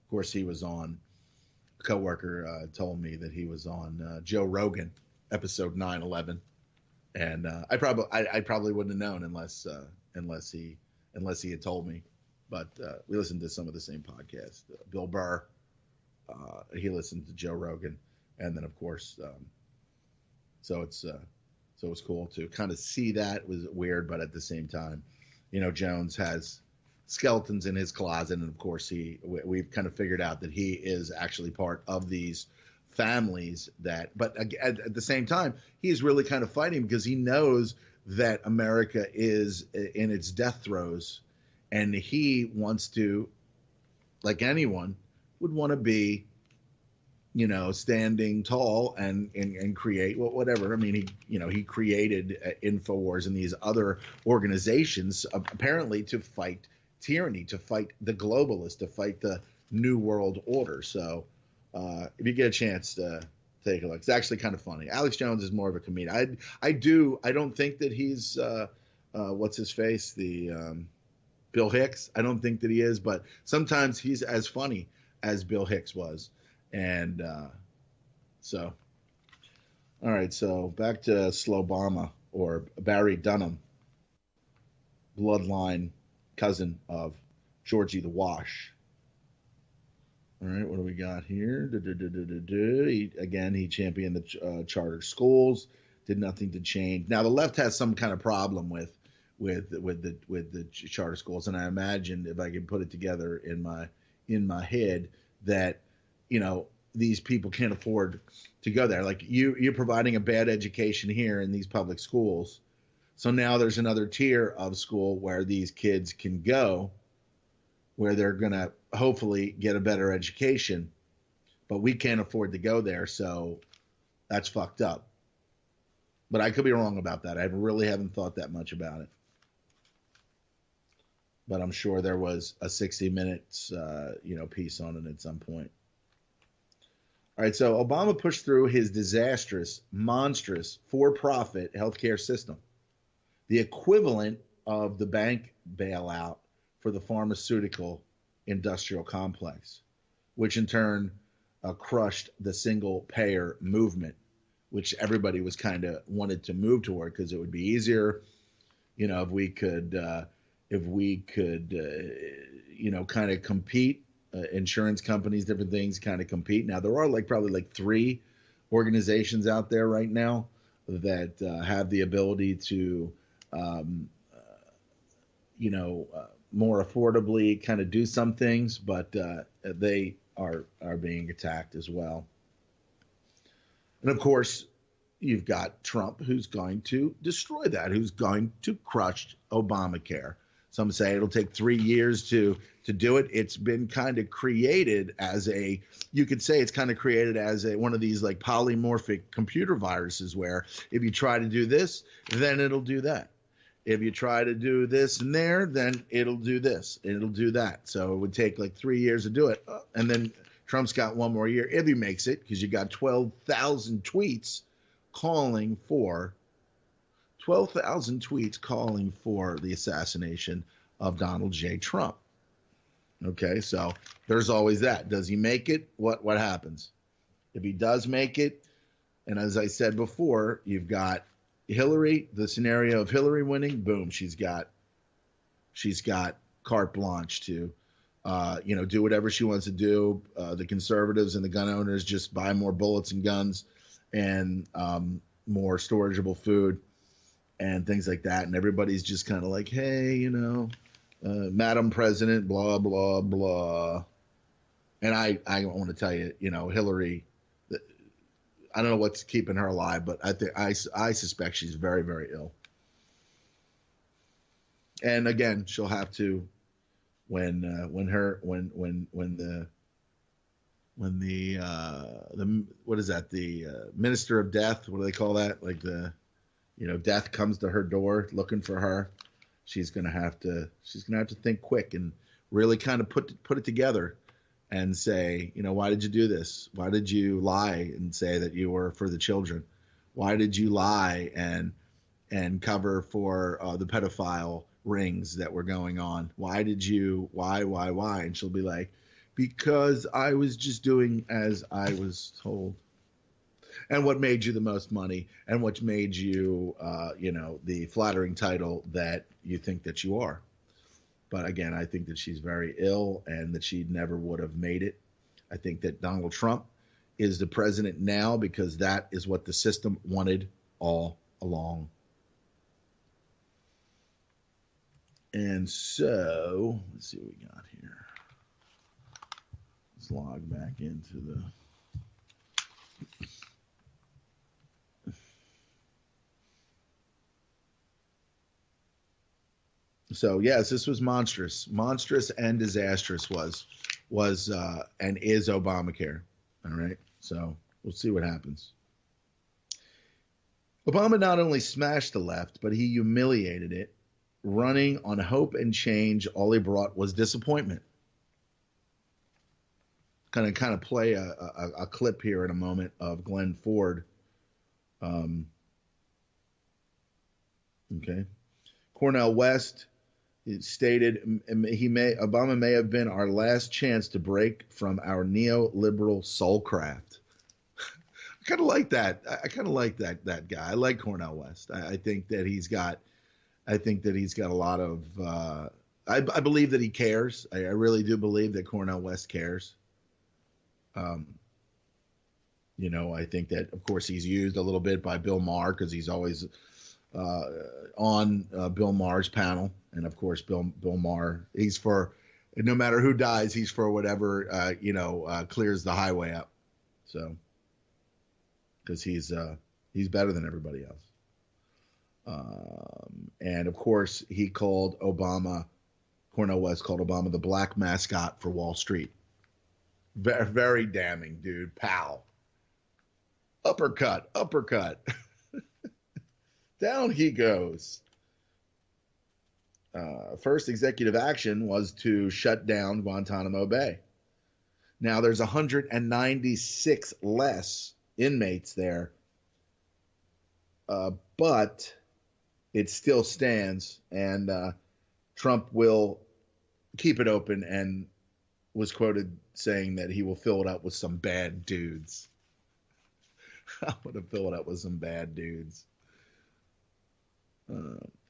Of course, he was on. A coworker told me that he was on Joe Rogan, episode 911, and I probably wouldn't have known unless he had told me. But we listened to some of the same podcasts. Bill Burr, he listened to Joe Rogan, and then of course, so it was cool to kind of see that. It was weird, but at the same time, Jones has skeletons in his closet, and of course we've kind of figured out that he is actually part of these families but at the same time, he's really kind of fighting because he knows that America is in its death throes, and he wants to, like anyone would want to be, standing tall and create whatever. I mean, he created InfoWars and these other organizations apparently to fight tyranny, to fight the globalists, to fight the New World Order. So if you get a chance to take a look, it's actually kind of funny. Alex Jones is more of a comedian. I don't think that he's what's his face, the Bill Hicks. I don't think that he is, but sometimes he's as funny as Bill Hicks was. And so, all right, so back to Slobama, or Barry Dunham, bloodline cousin of Georgie the Wash. All right, what do we got here? He championed the charter schools. Did nothing to change. Now the left has some kind of problem with the charter schools, and I imagine if I can put it together in my head that these people can't afford to go there. Like you're providing a bad education here in these public schools, so now there's another tier of school where these kids can go, where they're gonna hopefully get a better education, but we can't afford to go there, so that's fucked up. But I could be wrong about that. I really haven't thought that much about it. But I'm sure there was a 60 Minutes, piece on it at some point. All right, so Obama pushed through his disastrous, monstrous, for-profit healthcare system, the equivalent of the bank bailout for the pharmaceutical industrial complex, which in turn crushed the single-payer movement, which everybody was kind of wanted to move toward because it would be easier, if we could kind of compete, insurance companies, different things kind of compete. Now there are probably 3 organizations out there right now that have the ability to, more affordably kind of do some things, but they are being attacked as well. And of course, you've got Trump, who's going to destroy that, who's going to crush Obamacare. Some say it'll take 3 years to do it. It's been kind of created as one of these polymorphic computer viruses where if you try to do this, then it'll do that. If you try to do this and there, then it'll do this, it'll do that. So it would take 3 years to do it. And then Trump's got 1 more year if he makes it, because you got 12,000 tweets calling for the assassination of Donald J. Trump. Okay, so there's always that. Does he make it? What happens? If he does make it, and as I said before, you've got Hillary, the scenario of Hillary winning, boom, she's got carte blanche to do whatever she wants to do. The conservatives and the gun owners just buy more bullets and guns and more storageable food and things like that. And everybody's just kind of like, hey, Madam President, blah, blah, blah. And I want to tell you, Hillary, I don't know what's keeping her alive, but I suspect she's very, very ill. And again, she'll have to when the what is that, the minister of death, what do they call that, death comes to her door looking for her, she's gonna have to think quick and really kind of put it together and say, why did you do this? Why did you lie and say that you were for the children? Why did you lie and cover for the pedophile rings that were going on? Why? And she'll be like, because I was just doing as I was told. And what made you the most money, and what made you, the flattering title that you think that you are. But again, I think that she's very ill and that she never would have made it. I think that Donald Trump is the president now because that is what the system wanted all along. And so, let's see what we got here. Let's log back into the... So yes, this was monstrous and disastrous was and is Obamacare. All right, so we'll see what happens. Obama not only smashed the left, but he humiliated it. Running on hope and change, all he brought was disappointment. Kind of play a clip here in a moment of Glenn Ford. Okay, Cornell West. It stated Obama may have been our last chance to break from our neoliberal soulcraft. I kind of like that. I kind of like that guy. I like Cornell West. I think that he's got a lot of. I believe that he cares. I really do believe that Cornell West cares. I think that, of course, he's used a little bit by Bill Maher because he's always on Bill Maher's panel. And, of course, Bill Maher, he's for no matter who dies, he's for whatever, clears the highway up. So, because he's better than everybody else. And, of course, he called Obama, Cornel West called Obama the black mascot for Wall Street. Very, very damning, dude. Pow. Uppercut. Down he goes. First executive action was to shut down Guantanamo Bay. Now there's 196 less inmates there, but it still stands, and Trump will keep it open and was quoted saying that he will fill it up with some bad dudes. I would have filled it up with some bad dudes.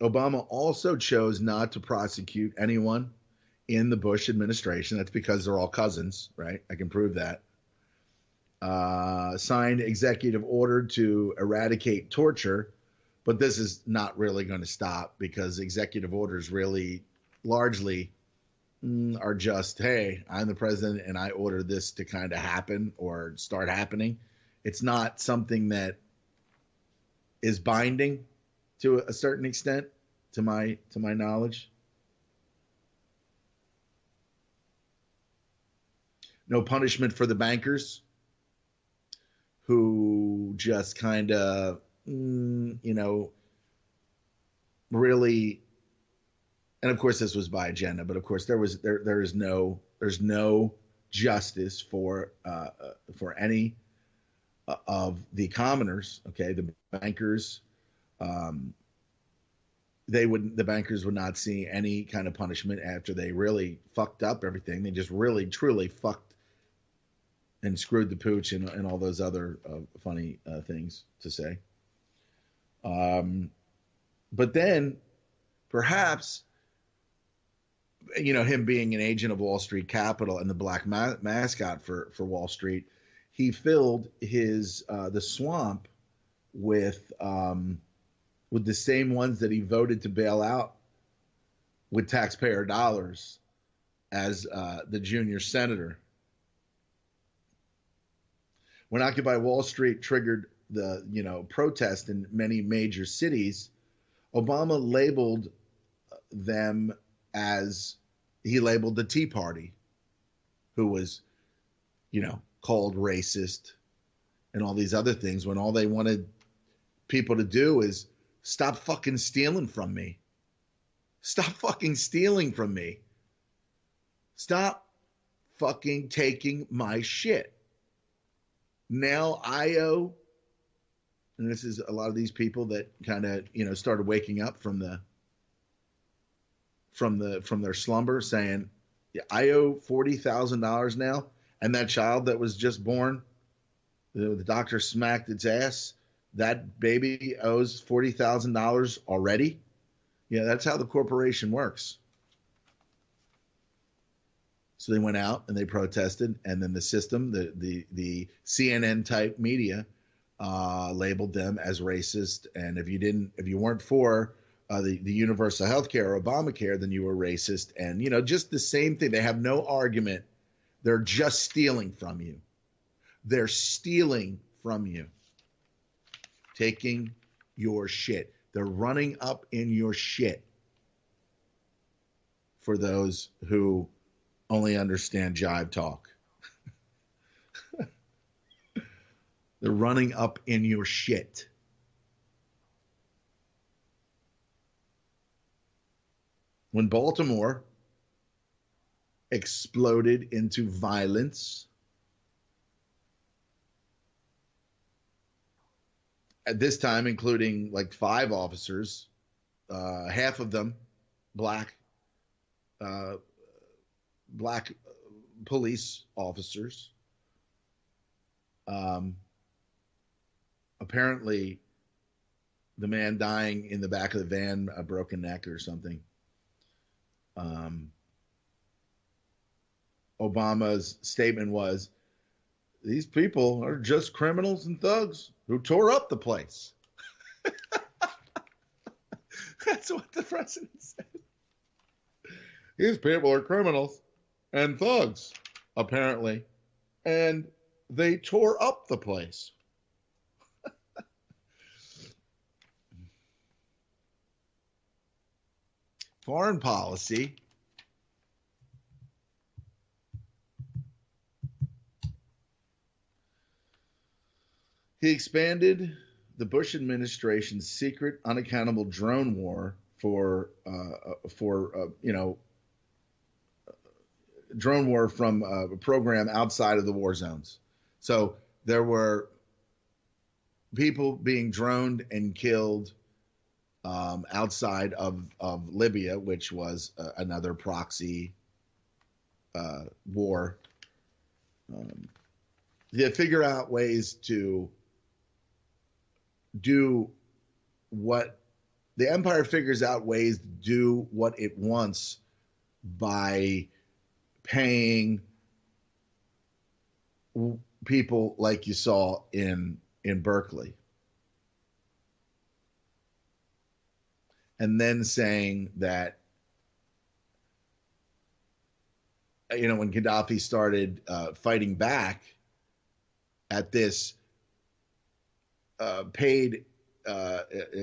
Obama also chose not to prosecute anyone in the Bush administration. That's because they're all cousins, right? I can prove that. Signed executive order to eradicate torture, but this is not really going to stop because executive orders really largely are just, hey, I'm the president and I order this to kind of happen or start happening. It's not something that is binding to a certain extent, to my knowledge. No punishment for the bankers who just kind of, really, and of course this was by agenda, but of course there's no justice for any of the commoners. Okay, the bankers. The bankers would not see any kind of punishment after they really fucked up everything. They just really, truly fucked and screwed the pooch and all those other funny things to say. But then perhaps, him being an agent of Wall Street Capital and the black mascot for Wall Street, he filled his the swamp with the same ones that he voted to bail out with taxpayer dollars as the junior senator. When Occupy Wall Street triggered the protest in many major cities, Obama labeled them as he labeled the Tea Party, who was called racist and all these other things, when all they wanted people to do is stop fucking stealing from me. Stop fucking stealing from me. Stop fucking taking my shit. Now I and this is a lot of these people that kind of, started waking up from their slumber saying, yeah, I owe $40,000 now. And that child that was just born, the doctor smacked its ass. That baby owes $40,000 already. Yeah, that's how the corporation works. So they went out and they protested, and then the system, the CNN type media, labeled them as racist. And if you weren't for the universal health care or Obamacare, then you were racist. And just the same thing. They have no argument. They're just stealing from you. They're stealing from you. Taking your shit. They're running up in your shit. For those who only understand jive talk. They're running up in your shit. When Baltimore exploded into violence, at this time, including like 5 officers, half of them black police officers. Apparently, the man dying in the back of the van, a broken neck or something. Obama's statement was, these people are just criminals and thugs who tore up the place. That's what the president said. These people are criminals and thugs, apparently, and they tore up the place. Foreign policy. He expanded the Bush administration's secret, unaccountable drone war for drone war from a program outside of the war zones. So there were people being droned and killed outside of Libya, which was another proxy war. They figure out ways to do what the empire figures out ways to do what it wants by paying people like you saw in Berkeley. And then saying that, when Gaddafi started fighting back at this paid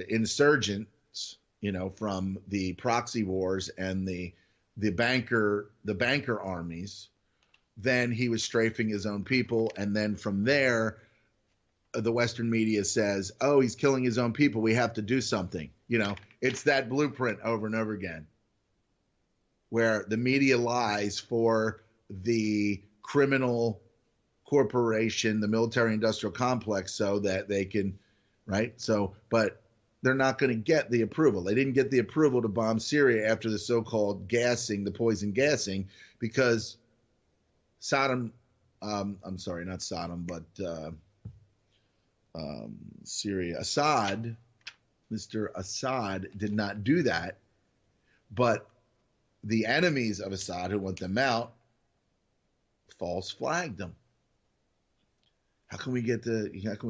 insurgents, from the proxy wars and the banker armies, then he was strafing his own people. And then from there, the Western media says, oh, he's killing his own people. We have to do something. It's that blueprint over and over again, where the media lies for the criminal corporation, the military industrial complex, so that they can, right? So, but they're not going to get the approval. They didn't get the approval to bomb Syria after the so-called gassing, the poison gassing, because Saddam, I'm sorry, not Saddam, but Syria, Assad, Mr. Assad did not do that, but the enemies of Assad who want them out false flagged them. How can we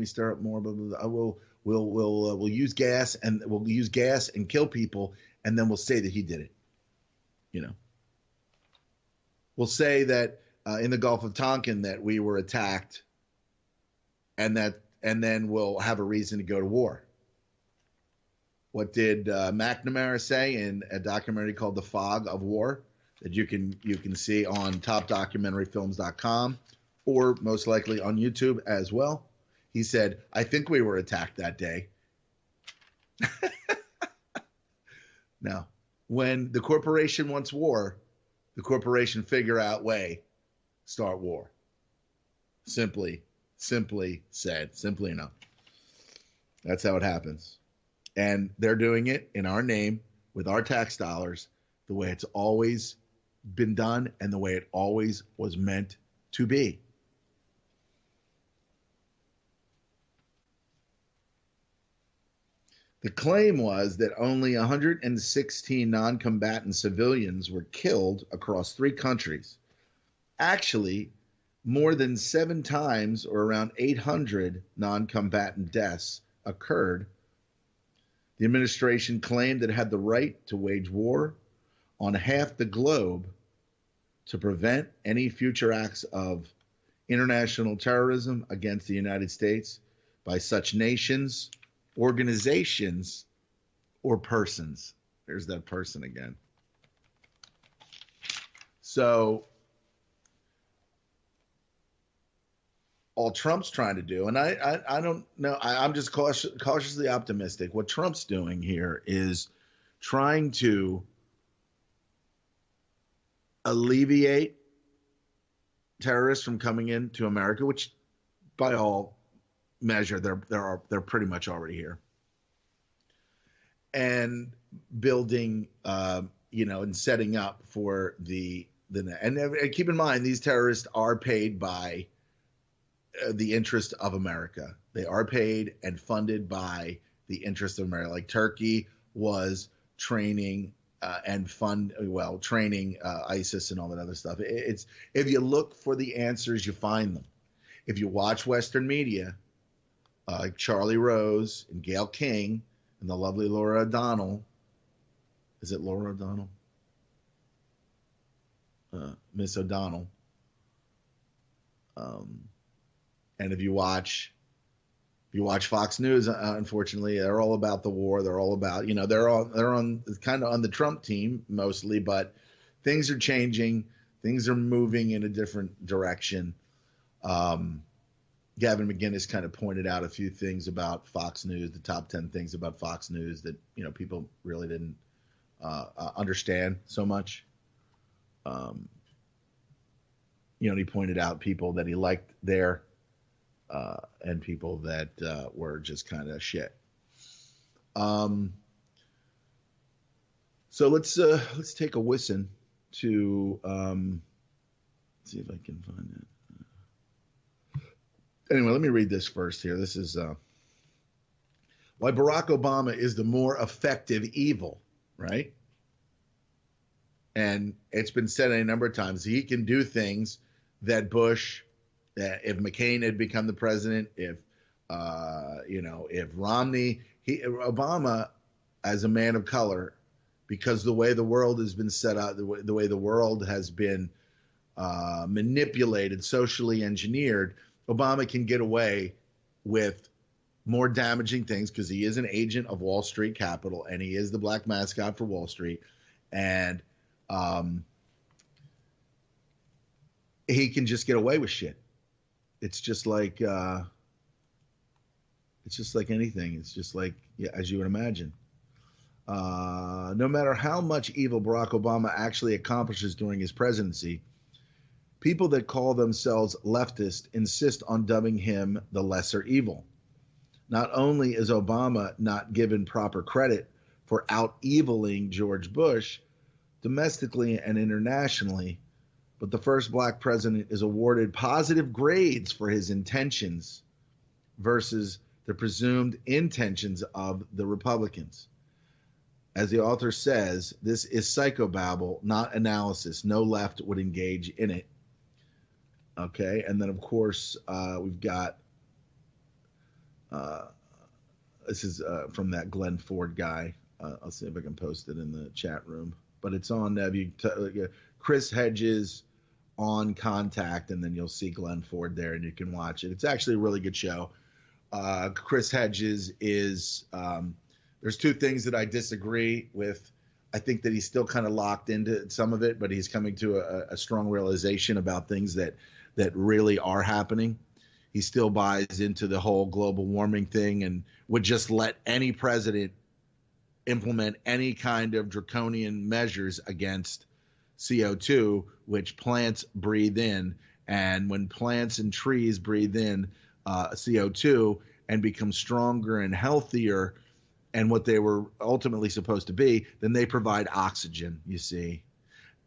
stir up more? We'll use gas and kill people, and then we'll say that he did it. We'll say that in the Gulf of Tonkin that we were attacked, and then we'll have a reason to go to war. What did McNamara say in a documentary called The Fog of War that you can see on topdocumentaryfilms.com or most likely on YouTube as well? He said, I think we were attacked that day. Now, when the corporation wants war, the corporation figure out way, start war. Simply said, simply enough. That's how it happens. And they're doing it in our name with our tax dollars, the way it's always been done and the way it always was meant to be. The claim was that only 116 non-combatant civilians were killed across 3 countries. Actually, more than 7 times, or around 800 non-combatant deaths occurred. The administration claimed it had the right to wage war on half the globe to prevent any future acts of international terrorism against the United States by such nations, organizations, or persons. There's that person again. So all Trump's trying to do, and I don't know, I'm just cautiously optimistic. What Trump's doing here is trying to alleviate terrorists from coming into America, which by all measure they're pretty much already here, and building and setting up for the and keep in mind, these terrorists are paid by the interest of America. They are paid and funded by the interest of America. Like Turkey was training training ISIS and all that other stuff. It's, if you look for the answers, you find them. if you watch Western media, like Charlie Rose and Gayle King and the lovely Laura O'Donnell. Is it Laura O'Donnell? Miss O'Donnell. And if you watch Fox News, unfortunately, they're all about the war. They're all about, they're on kind of on the Trump team mostly, but things are changing. Things are moving in a different direction. Gavin McInnes kind of pointed out a few things about Fox News, the top 10 things about Fox News that, people really didn't understand so much. He pointed out people that he liked there and people that were just kind of shit. So let's take a listen to see if I can find it. Anyway, let me read this first here. This is why Barack Obama is the more effective evil, right? And it's been said a number of times. He can do things that Bush, if McCain had become the president, if Romney, Obama, as a man of color, because the way the world has been set up, the way the world has been manipulated, socially engineered, Obama can get away with more damaging things because he is an agent of Wall Street capital and he is the black mascot for Wall Street. And he can just get away with shit. It's just like anything. It's just like, as you would imagine. No matter how much evil Barack Obama actually accomplishes during his presidency, people that call themselves leftist insist on dubbing him the lesser evil. Not only is Obama not given proper credit for out-eviling George Bush domestically and internationally, but the first black president is awarded positive grades for his intentions versus the presumed intentions of the Republicans. As the author says, this is psychobabble, not analysis. No left would engage in it. Okay, and then of course we've got this is from that Glenn Ford guy. I'll see if I can post it in the chat room. But it's on Chris Hedges on Contact, and then you'll see Glenn Ford there, and you can watch it. It's actually a really good show. Chris Hedges is there's two things that I disagree with. I think that he's still kind of locked into some of it, but he's coming to a strong realization about things that really are happening. He still buys into the whole global warming thing and would just let any president implement any kind of draconian measures against CO2, which plants breathe in. And when plants and trees breathe in CO2 and become stronger and healthier and what they were ultimately supposed to be, then they provide oxygen, you see.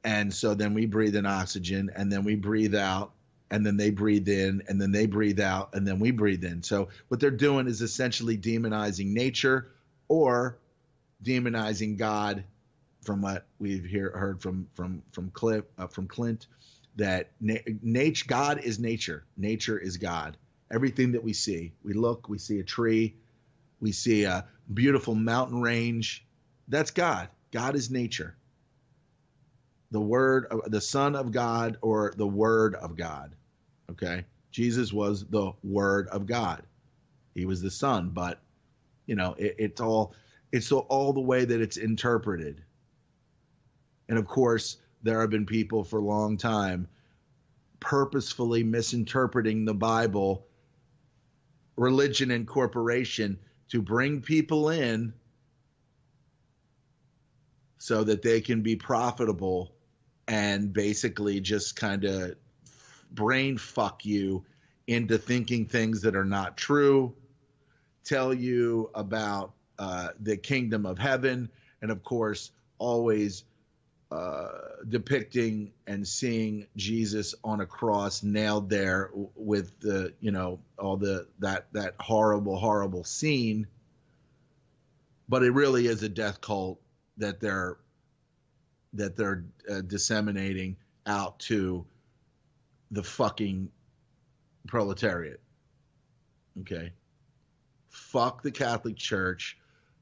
And so then we breathe in oxygen, and then we breathe out, and then they breathe in, and then they breathe out, and then we breathe in. So what they're doing is essentially demonizing nature or demonizing God, from what we've heard from Clint, that God is nature. Nature is God. Everything that we see, we see a tree, we see a beautiful mountain range. That's God. God is nature. The Son of God, or the Word of God. Okay? Jesus was the Word of God. He was the Son, but it's all the way that it's interpreted. And of course, there have been people for a long time purposefully misinterpreting the Bible, religion and corporation, to bring people in so that they can be profitable and basically just kind of brain fuck you into thinking things that are not true, tell you about the kingdom of heaven, and of course always depicting and seeing Jesus on a cross nailed there with the all that horrible scene. But it really is a death cult that they're disseminating out to the fucking proletariat. Okay? Fuck the Catholic Church.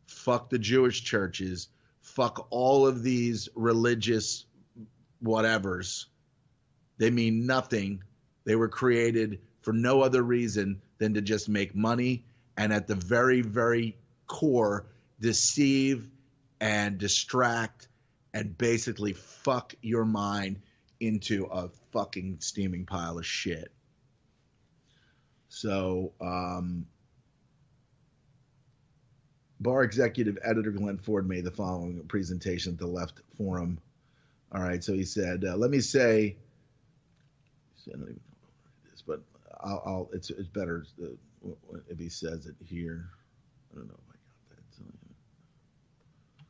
Fuck the Jewish churches. Fuck all of these religious whatevers. They mean nothing. They were created for no other reason than to just make money and at the very, very core, deceive and distract and basically fuck your mind into a fucking steaming pile of shit. So, Bar Executive Editor Glenn Ford made the following presentation at the Left Forum. All right, so he said, let me say, I don't even know what it is, but it's better if he says it here. I don't know if I got that.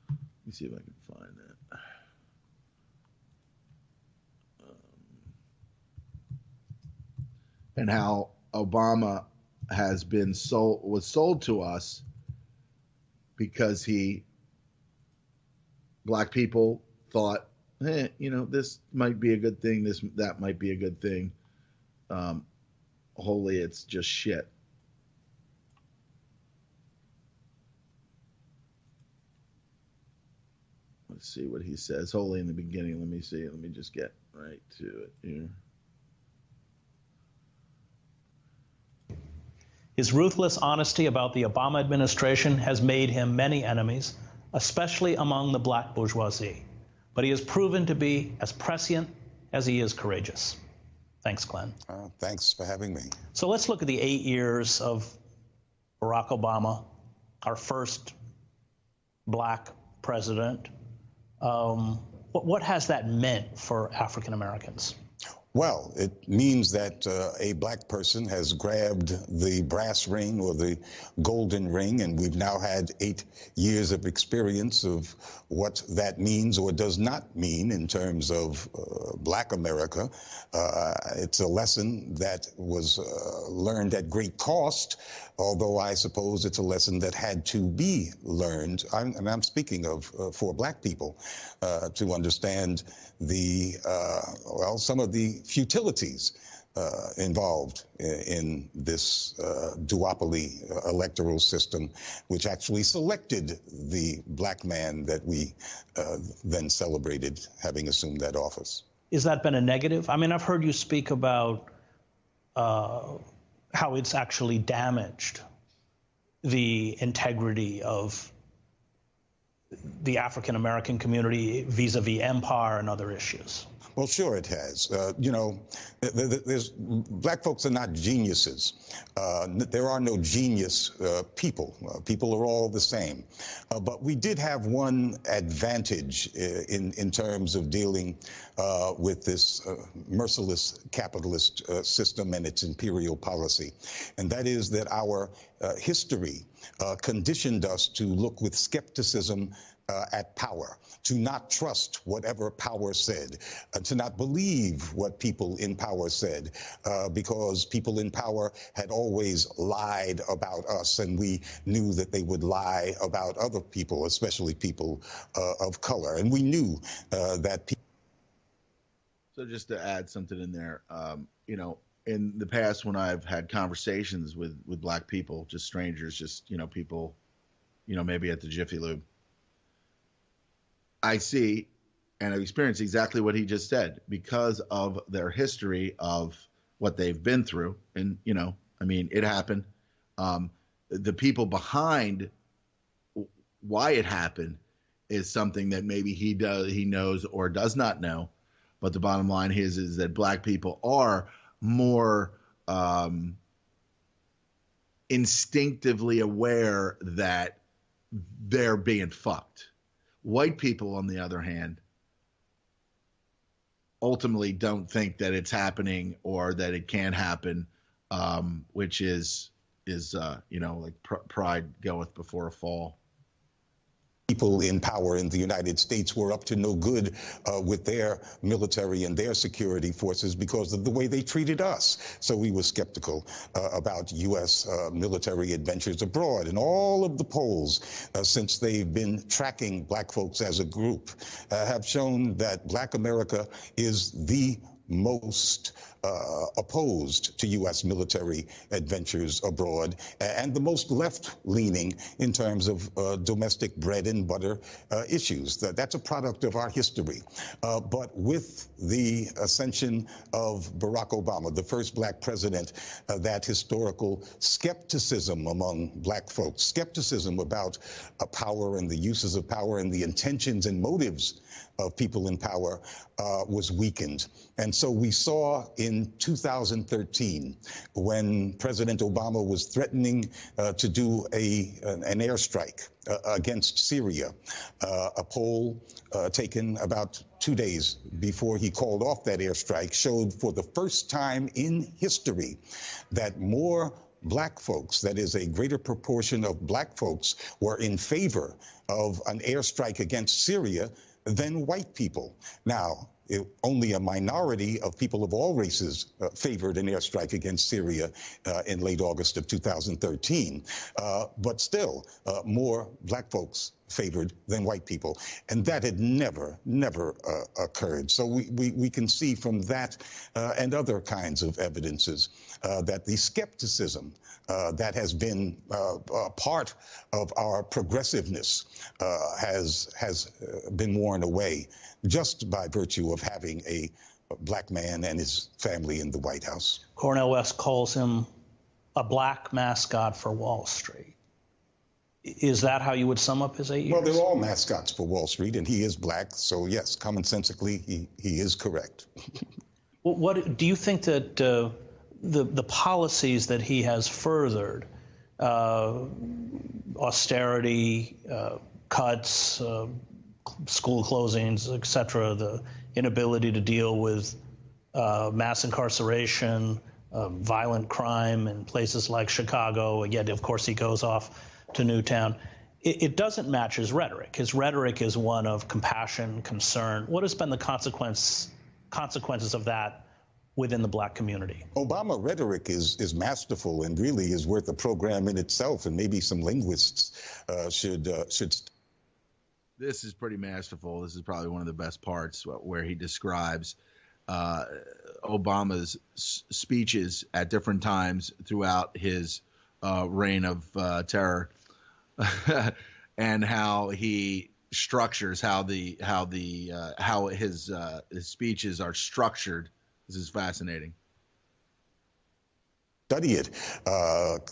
Let me see if I can find that. And how Obama has been was sold to us because black people thought, hey, this might be a good thing, that might be a good thing. Wholly, it's just shit. Let's see what he says. Wholly in the beginning. Let me see. Let me just get right to it here. His ruthless honesty about the Obama administration has made him many enemies, especially among the black bourgeoisie. But he has proven to be as prescient as he is courageous. Thanks, Glenn. Thanks for having me. So let's look at the 8 years of Barack Obama, our first black president. What has that meant for African Americans? Well, it means that a black person has grabbed the brass ring or the golden ring, and we've now had 8 years of experience of what that means or does not mean in terms of black America. It's a lesson that was learned at great cost, although I suppose it's a lesson that had to be learned. I'm speaking of for black people to understand some of the futilities involved in this duopoly electoral system, which actually selected the black man that we then celebrated having assumed that office. Has that been a negative? I mean, I've heard you speak about how it's actually damaged the integrity of the African American community vis-a-vis empire and other issues. Well, sure it has. Black folks are not geniuses. There are no genius people. People are all the same. But we did have one advantage in terms of dealing with this merciless capitalist system and its imperial policy. And that is that our history conditioned us to look with skepticism at power, to not trust whatever power said, to not believe what people in power said, because people in power had always lied about us, and we knew that they would lie about other people, especially people of color. And we knew that people. So just to add something in there, in the past when I've had conversations with black people, just strangers, just, people, maybe at the Jiffy Lube, I see and I've experienced exactly what he just said because of their history of what they've been through. And, it happened. The people behind why it happened is something that maybe he knows or does not know. But the bottom line is that black people are more instinctively aware that they're being fucked. White people, on the other hand, ultimately don't think that it's happening or that it can happen, which is like pride goeth before a fall. People in power in the United States were up to no good with their military and their security forces because of the way they treated us. So we were skeptical about U.S. military adventures abroad. And all of the polls, since they've been tracking black folks as a group, have shown that black America is the most opposed to U.S. military adventures abroad, and the most left-leaning in terms of domestic bread and butter issues. That's a product of our history. But with the ascension of Barack Obama, the first black president, that historical skepticism among black folks, skepticism about power and the uses of power and the intentions and motives of people in power was weakened. And so we saw in 2013, when President Obama was threatening to do an airstrike against Syria, a poll taken about 2 days before he called off that airstrike showed for the first time in history that more black folks, that is a greater proportion of black folks, were in favor of an airstrike against Syria than white people. Now, only a minority of people of all races favored an airstrike against Syria in late August of 2013. But still, more black folks favored than white people. And that had never occurred. So we can see from that and other kinds of evidences that the skepticism that has been part of our progressiveness has been worn away just by virtue of having a black man and his family in the White House. Cornel West calls him a black mascot for Wall Street. Is that how you would sum up his 8 years? Well, they're all mascots for Wall Street, and he is black, so yes, commonsensically, he is correct. What do you think that the policies that he has furthered, austerity, cuts, school closings, et cetera, the inability to deal with mass incarceration, violent crime in places like Chicago, yet, of course, he goes off to Newtown. It doesn't match his rhetoric. His rhetoric is one of compassion, concern. What has been the consequences of that within the black community? Obama rhetoric is masterful and really is worth a program in itself, and maybe some linguists should. This is pretty masterful. This is probably one of the best parts where he describes Obama's speeches at different times throughout his reign of terror, and how he structures how his speeches are structured. This is fascinating. Study it.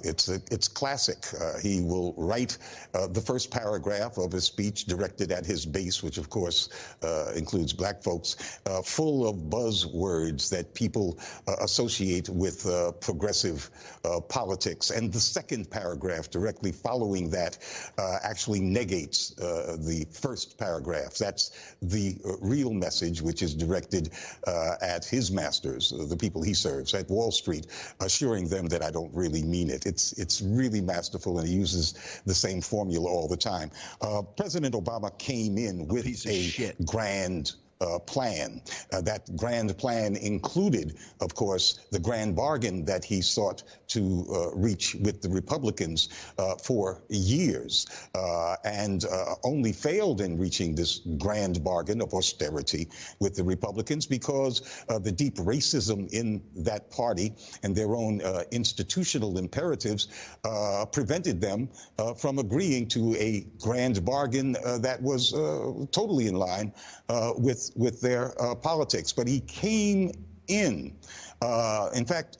It's classic. He will write the first paragraph of his speech directed at his base, which of course includes black folks, full of buzzwords that people associate with progressive politics. And the second paragraph directly following that actually negates the first paragraph. That's the real message, which is directed at his masters, the people he serves at Wall Street, assuring them that I don't really mean it. It's really masterful, and he uses the same formula all the time. President Obama came in with a grand plan. That grand plan included, of course, the grand bargain that he sought to reach with the Republicans for years, and only failed in reaching this grand bargain of austerity with the Republicans because the deep racism in that party and their own institutional imperatives prevented them from agreeing to a grand bargain that was totally in line with their politics. But he came in fact,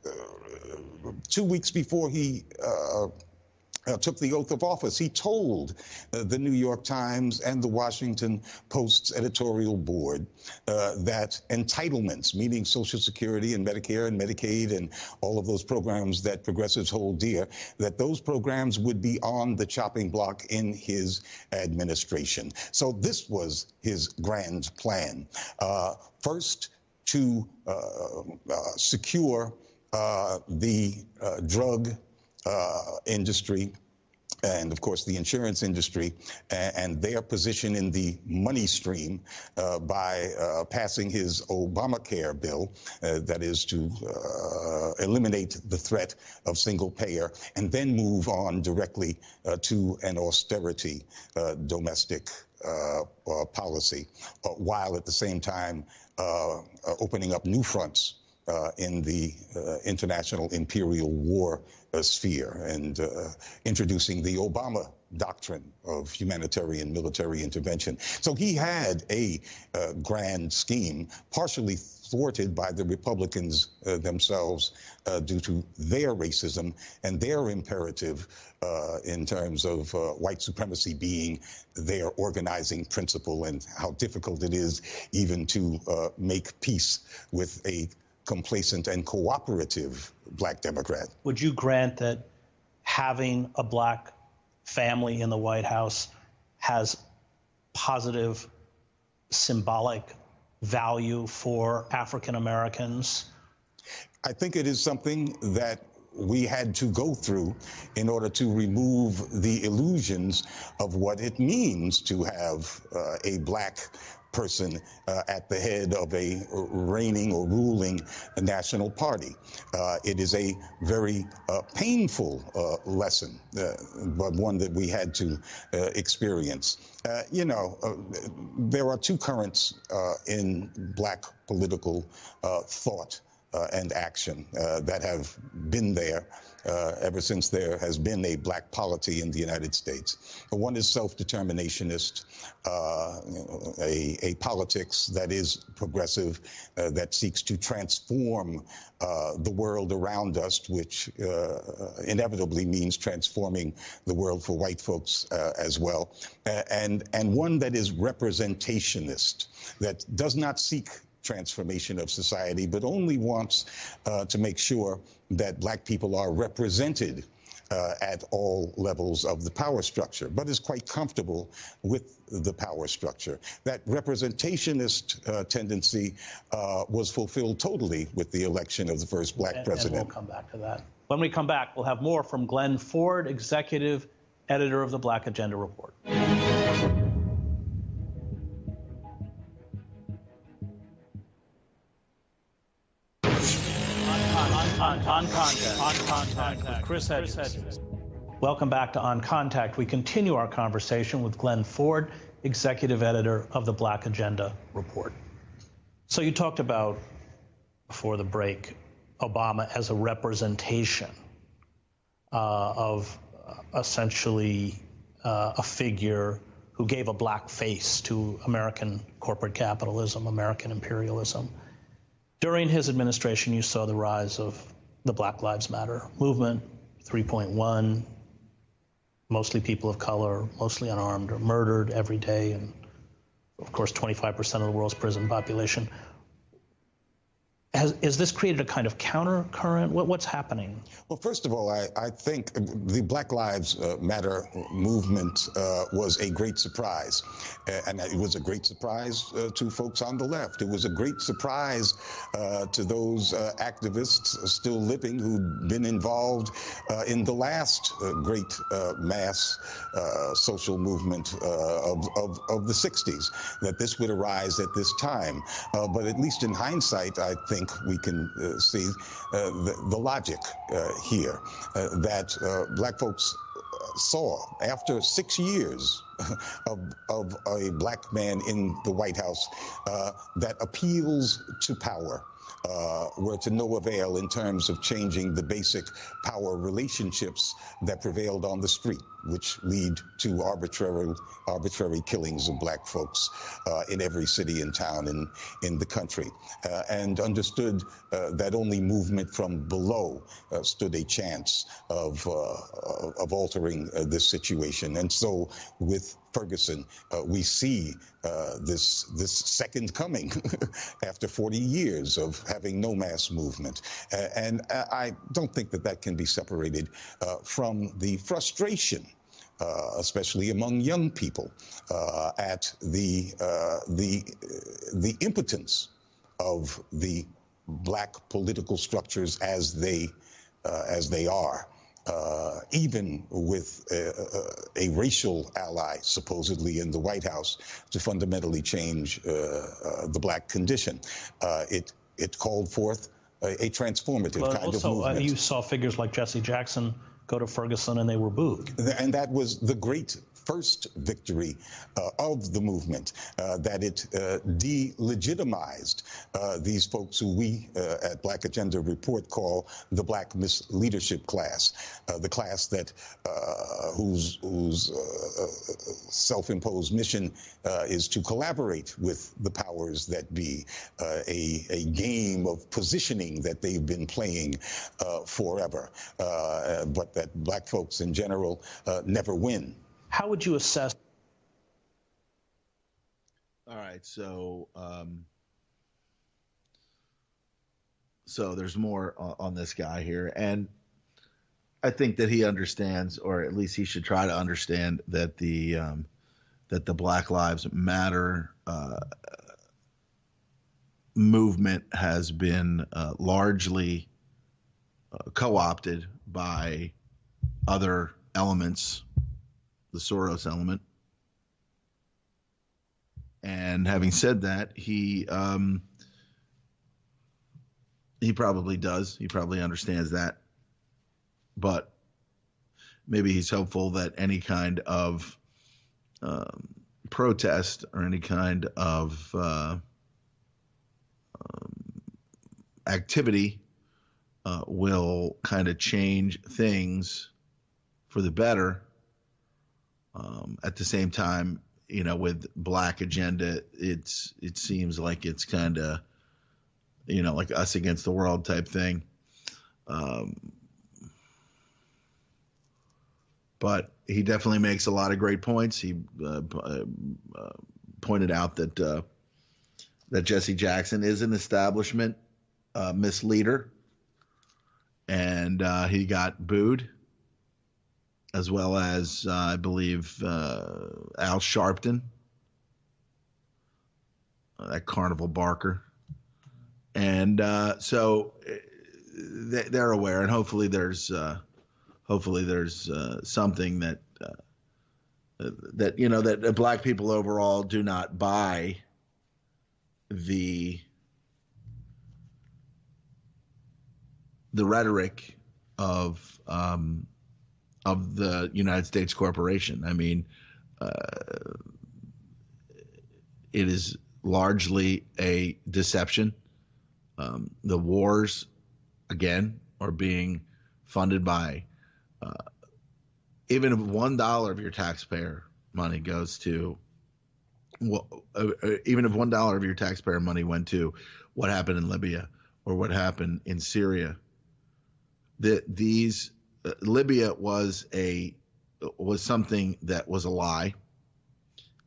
2 weeks before he took the oath of office, he told the New York Times and the Washington Post's editorial board that entitlements, meaning Social Security and Medicare and Medicaid and all of those programs that progressives hold dear, that those programs would be on the chopping block in his administration. So this was his grand plan. First, to secure the drug industry and, of course, the insurance industry and their position in the money stream by passing his Obamacare bill, that is to eliminate the threat of single payer, and then move on directly to an austerity domestic policy, while at the same time opening up new fronts in the international imperial war sphere, and introducing the Obama doctrine of humanitarian military intervention. So he had a grand scheme, partially thwarted by the Republicans themselves due to their racism and their imperative in terms of white supremacy being their organizing principle, and how difficult it is even to make peace with a complacent and cooperative black Democrat. Would you grant that having a black family in the White House has positive symbolic value for African Americans? I think it is something that we had to go through in order to remove the illusions of what it means to have a black person at the head of a reigning or ruling national party. It is a very painful lesson, but one that we had to experience. There are two currents in black political thought and action that have been there ever since there has been a black polity in the United States. One is self-determinationist, a politics that is progressive, that seeks to transform the world around us, which inevitably means transforming the world for white folks as well. And one that is representationist, that does not seek transformation of society, but only wants to make sure that black people are represented at all levels of the power structure, but is quite comfortable with the power structure. That representationist tendency was fulfilled totally with the election of the first black president. And we'll come back to that. When we come back, we'll have more from Glenn Ford, executive editor of the Black Agenda Report. On Contact with Chris Hedges. Welcome back to On Contact. We continue our conversation with Glenn Ford, executive editor of the Black Agenda Report. So you talked about, before the break, Obama as a representation of essentially a figure who gave a black face to American corporate capitalism, American imperialism. During his administration, you saw the rise of the Black Lives Matter movement, 3.1, mostly people of color, mostly unarmed, are murdered every day, and of course 25% of the world's prison population. Has this created a kind of counter-current? What's happening? Well, first of all, I think the Black Lives Matter movement was a great surprise. And it was a great surprise to folks on the left. It was a great surprise to those activists still living who'd been involved in the last great mass social movement of the 60s, that this would arise at this time. But at least in hindsight, I think we can see the logic here, that black folks saw after 6 years of a black man in the White House that appeals to power were to no avail in terms of changing the basic power relationships that prevailed on the street, which lead to arbitrary killings of black folks in every city and town in the country, and understood that only movement from below stood a chance of altering this situation. And so with Ferguson, we see this second coming after 40 years of having no mass movement. And I don't think that can be separated from the frustration, especially among young people, at the impotence of the black political structures as they are. Even with a racial ally supposedly in the White House to fundamentally change the black condition. It called forth a transformative kind of movement. You saw figures like Jesse Jackson go to Ferguson and they were booed. And that was the great first victory of the movement, that it delegitimized these folks who we at Black Agenda Report call the Black misleadership class, the class that whose self-imposed mission is to collaborate with the powers that be, a game of positioning that they've been playing forever, but that black folks in general never win. How would you assess? All right, so there's more on this guy here, and I think that he understands, or at least he should try to understand, that the Black Lives Matter movement has been largely co-opted by other elements, the Soros element. And having said that, he probably does. He probably understands that. But maybe he's hopeful that any kind of protest or any kind of activity will kind of change things for the better. At the same time, with Black Agenda, it seems like it's kind of, like us against the world type thing. But he definitely makes a lot of great points. He pointed out that Jesse Jackson is an establishment misleader, and he got booed, as well as I believe Al Sharpton, that carnival barker. And so they're aware, and hopefully there's something that that black people overall do not buy the rhetoric of the United States corporation. I mean, it is largely a deception. The wars, again, are being funded by, even if $1 of your taxpayer money goes to, even if $1 of your taxpayer money went to what happened in Libya or what happened in Syria, Libya was something that was a lie.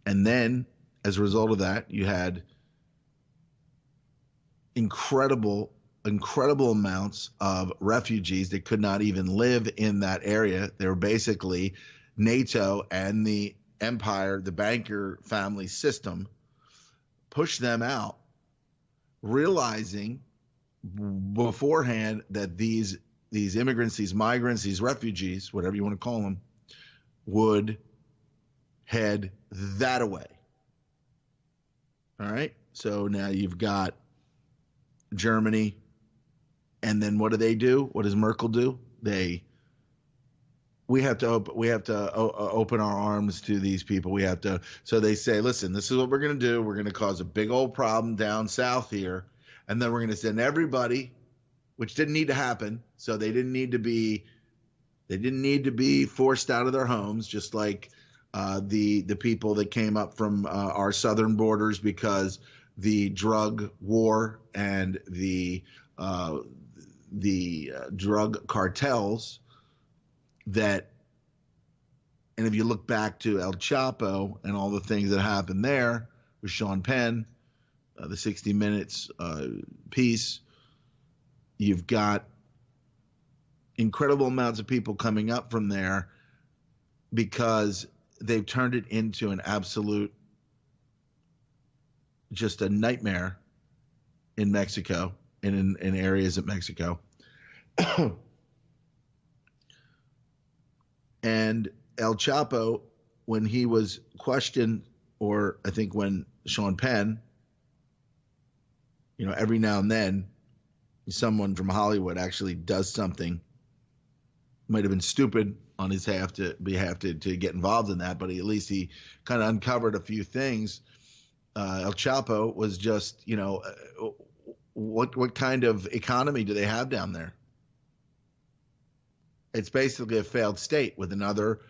And then as a result of that, you had incredible amounts of refugees that could not even live in that area. They were basically NATO and the empire, the banker family system, pushed them out, realizing beforehand that these immigrants, these migrants, these refugees, whatever you want to call them, would head that away. All right. So now you've got Germany, and then what do? What does Merkel do? We have to open our arms to these people. So they say, listen, this is what we're going to do. We're going to cause a big old problem down south here, and then we're going to send everybody, which didn't need to happen. So they didn't need to be forced out of their homes, just like the people that came up from our southern borders because the drug war and the drug cartels and if you look back to El Chapo and all the things that happened there with Sean Penn, the 60 Minutes piece, you've got incredible amounts of people coming up from there because they've turned it into an absolute, just a nightmare in Mexico and in areas of Mexico. And El Chapo, when he was questioned, or I think when Sean Penn, every now and then someone from Hollywood actually does something Might have been stupid on his behalf to get involved in that, but at least he kind of uncovered a few things. El Chapo was just, what kind of economy do they have down there? It's basically a failed state with another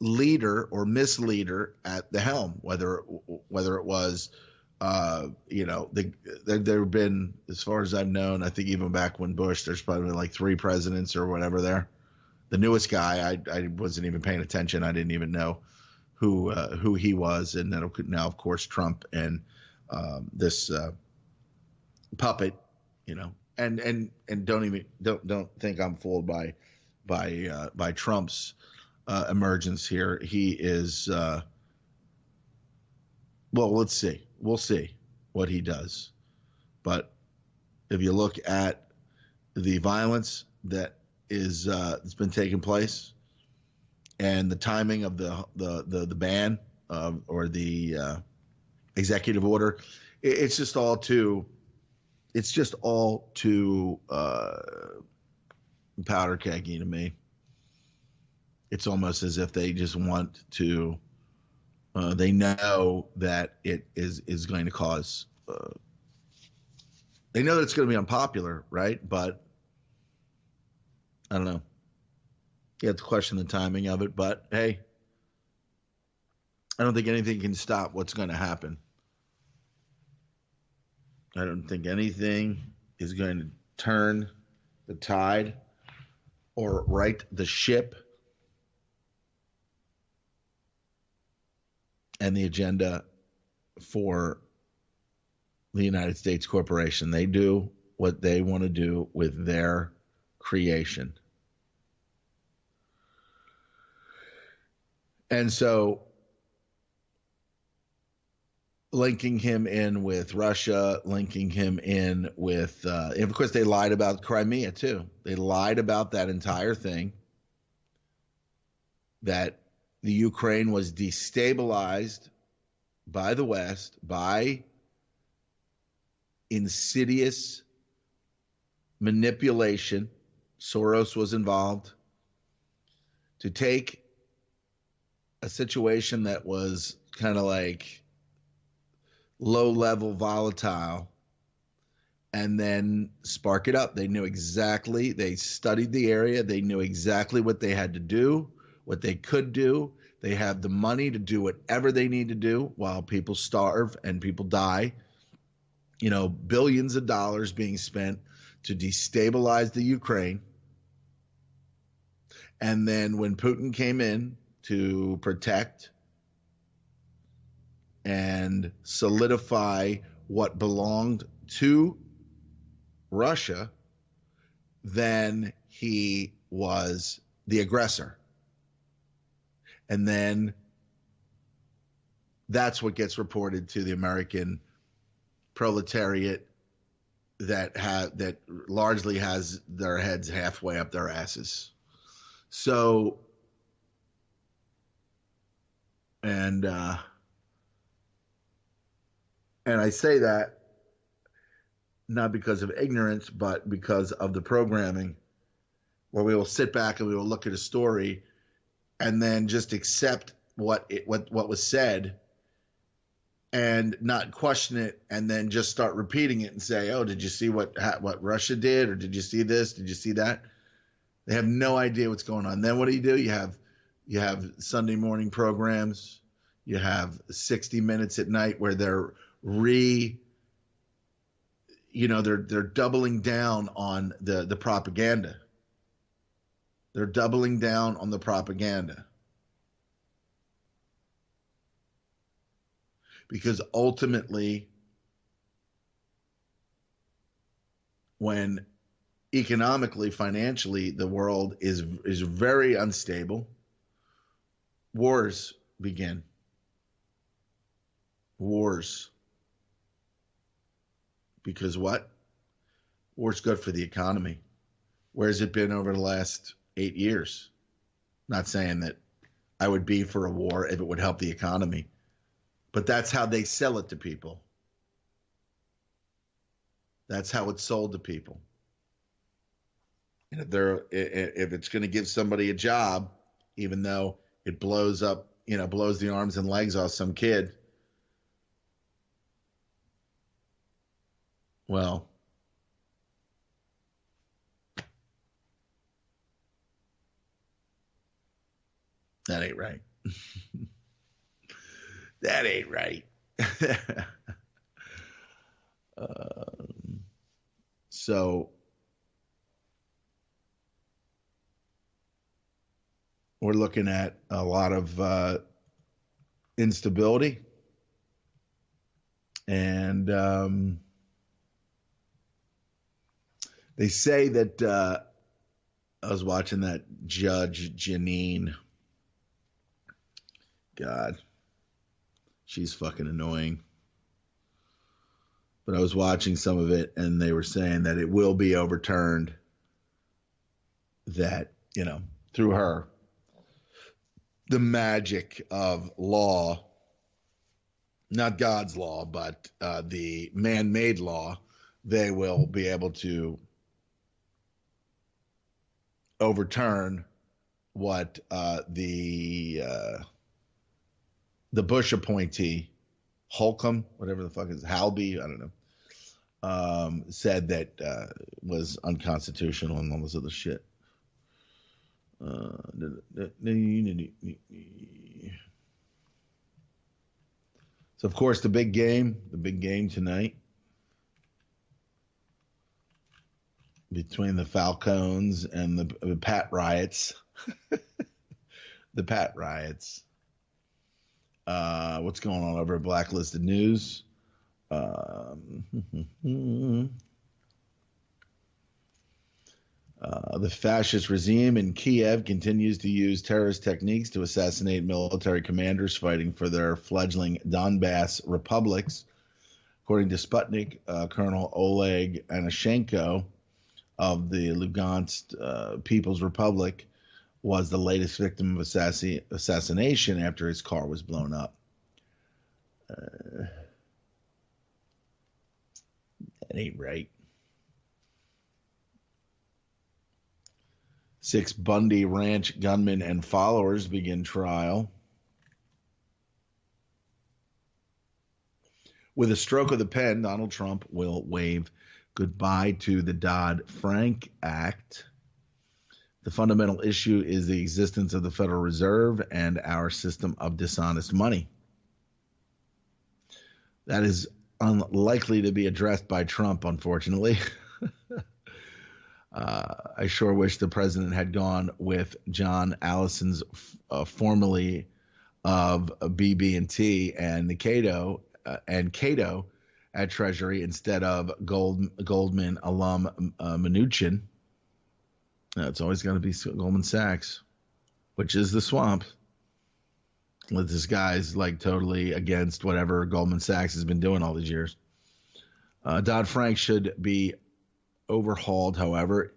leader or misleader at the helm. Whether it was, there have been, as far as I've known, I think even back when Bush, there's probably like 3 presidents or whatever there. The newest guy, I wasn't even paying attention. I didn't even know who he was, and then now of course Trump and this puppet, and don't think I'm fooled by Trump's emergence here. He is well, let's see. We'll see what he does. But if you look at the violence that is that's been taking place, and the timing of the ban or the executive order, it's just all too powder keggy to me. It's almost as if they just want to. They know that it is going to cause. They know that it's going to be unpopular, right? But I don't know. You have to question the timing of it, but hey, I don't think anything can stop what's going to happen. I don't think anything is going to turn the tide or right the ship and the agenda for the United States corporation. They do what they want to do with their creation. And so linking him in with Russia, linking him in with, and of course they lied about Crimea too. They lied about that entire thing, that the Ukraine was destabilized by the West, by insidious manipulation. Soros was involved to take a situation that was kind of like low-level volatile and then spark it up. They knew exactly, they studied the area, they knew exactly what they had to do, what they could do. They have the money to do whatever they need to do while people starve and people die. Billions of dollars being spent to destabilize the Ukraine. And then when Putin came in to protect and solidify what belonged to Russia, then he was the aggressor. And then that's what gets reported to the American proletariat that largely has their heads halfway up their asses. So, and I say that not because of ignorance, but because of the programming, where we will sit back and we will look at a story and then just accept what was said and not question it, and then just start repeating it and say, "Oh, did you see what Russia did, or did you see this? Did you see that?" They have no idea what's going on. Then what do? You have Sunday morning programs. You have 60 Minutes at night where they're they're doubling down on the propaganda. They're doubling down on the propaganda. Because ultimately, when economically, financially, the world is very unstable, wars begin. Wars. Because what? War's good for the economy. Where's it been over the last 8 years? Not saying that I would be for a war if it would help the economy, but that's how they sell it to people. That's how it's sold to people. And if it's going to give somebody a job, even though it blows the arms and legs off some kid, well, that ain't right. That ain't right. So we're looking at a lot of instability. And they say that I was watching that Judge Janine. God, she's fucking annoying. But I was watching some of it, and they were saying that it will be overturned. That, through her, the magic of law, not God's law, but the man-made law, they will be able to overturn what the Bush appointee, Holcomb, whatever the fuck is, Halby, I don't know, said that was unconstitutional and all this other shit. So, of course, the big game tonight between the Falcons and the Pat Riots. The Pat Riots. What's going on over at Blacklisted News? The fascist regime in Kiev continues to use terrorist techniques to assassinate military commanders fighting for their fledgling Donbass republics. According to Sputnik, Colonel Oleg Anashenko of the Lugansk People's Republic was the latest victim of assassination after his car was blown up. That ain't right. 6 Bundy Ranch gunmen and followers begin trial. With a stroke of the pen, Donald Trump will wave goodbye to the Dodd-Frank Act. The fundamental issue is the existence of the Federal Reserve and our system of dishonest money. That is unlikely to be addressed by Trump, unfortunately. I sure wish the president had gone with John Allison's, formerly of BB&T and the Cato at Treasury instead of Goldman alum Mnuchin. It's always got to be Goldman Sachs, which is the swamp. This guy's like totally against whatever Goldman Sachs has been doing all these years. Dodd-Frank should be overhauled, however.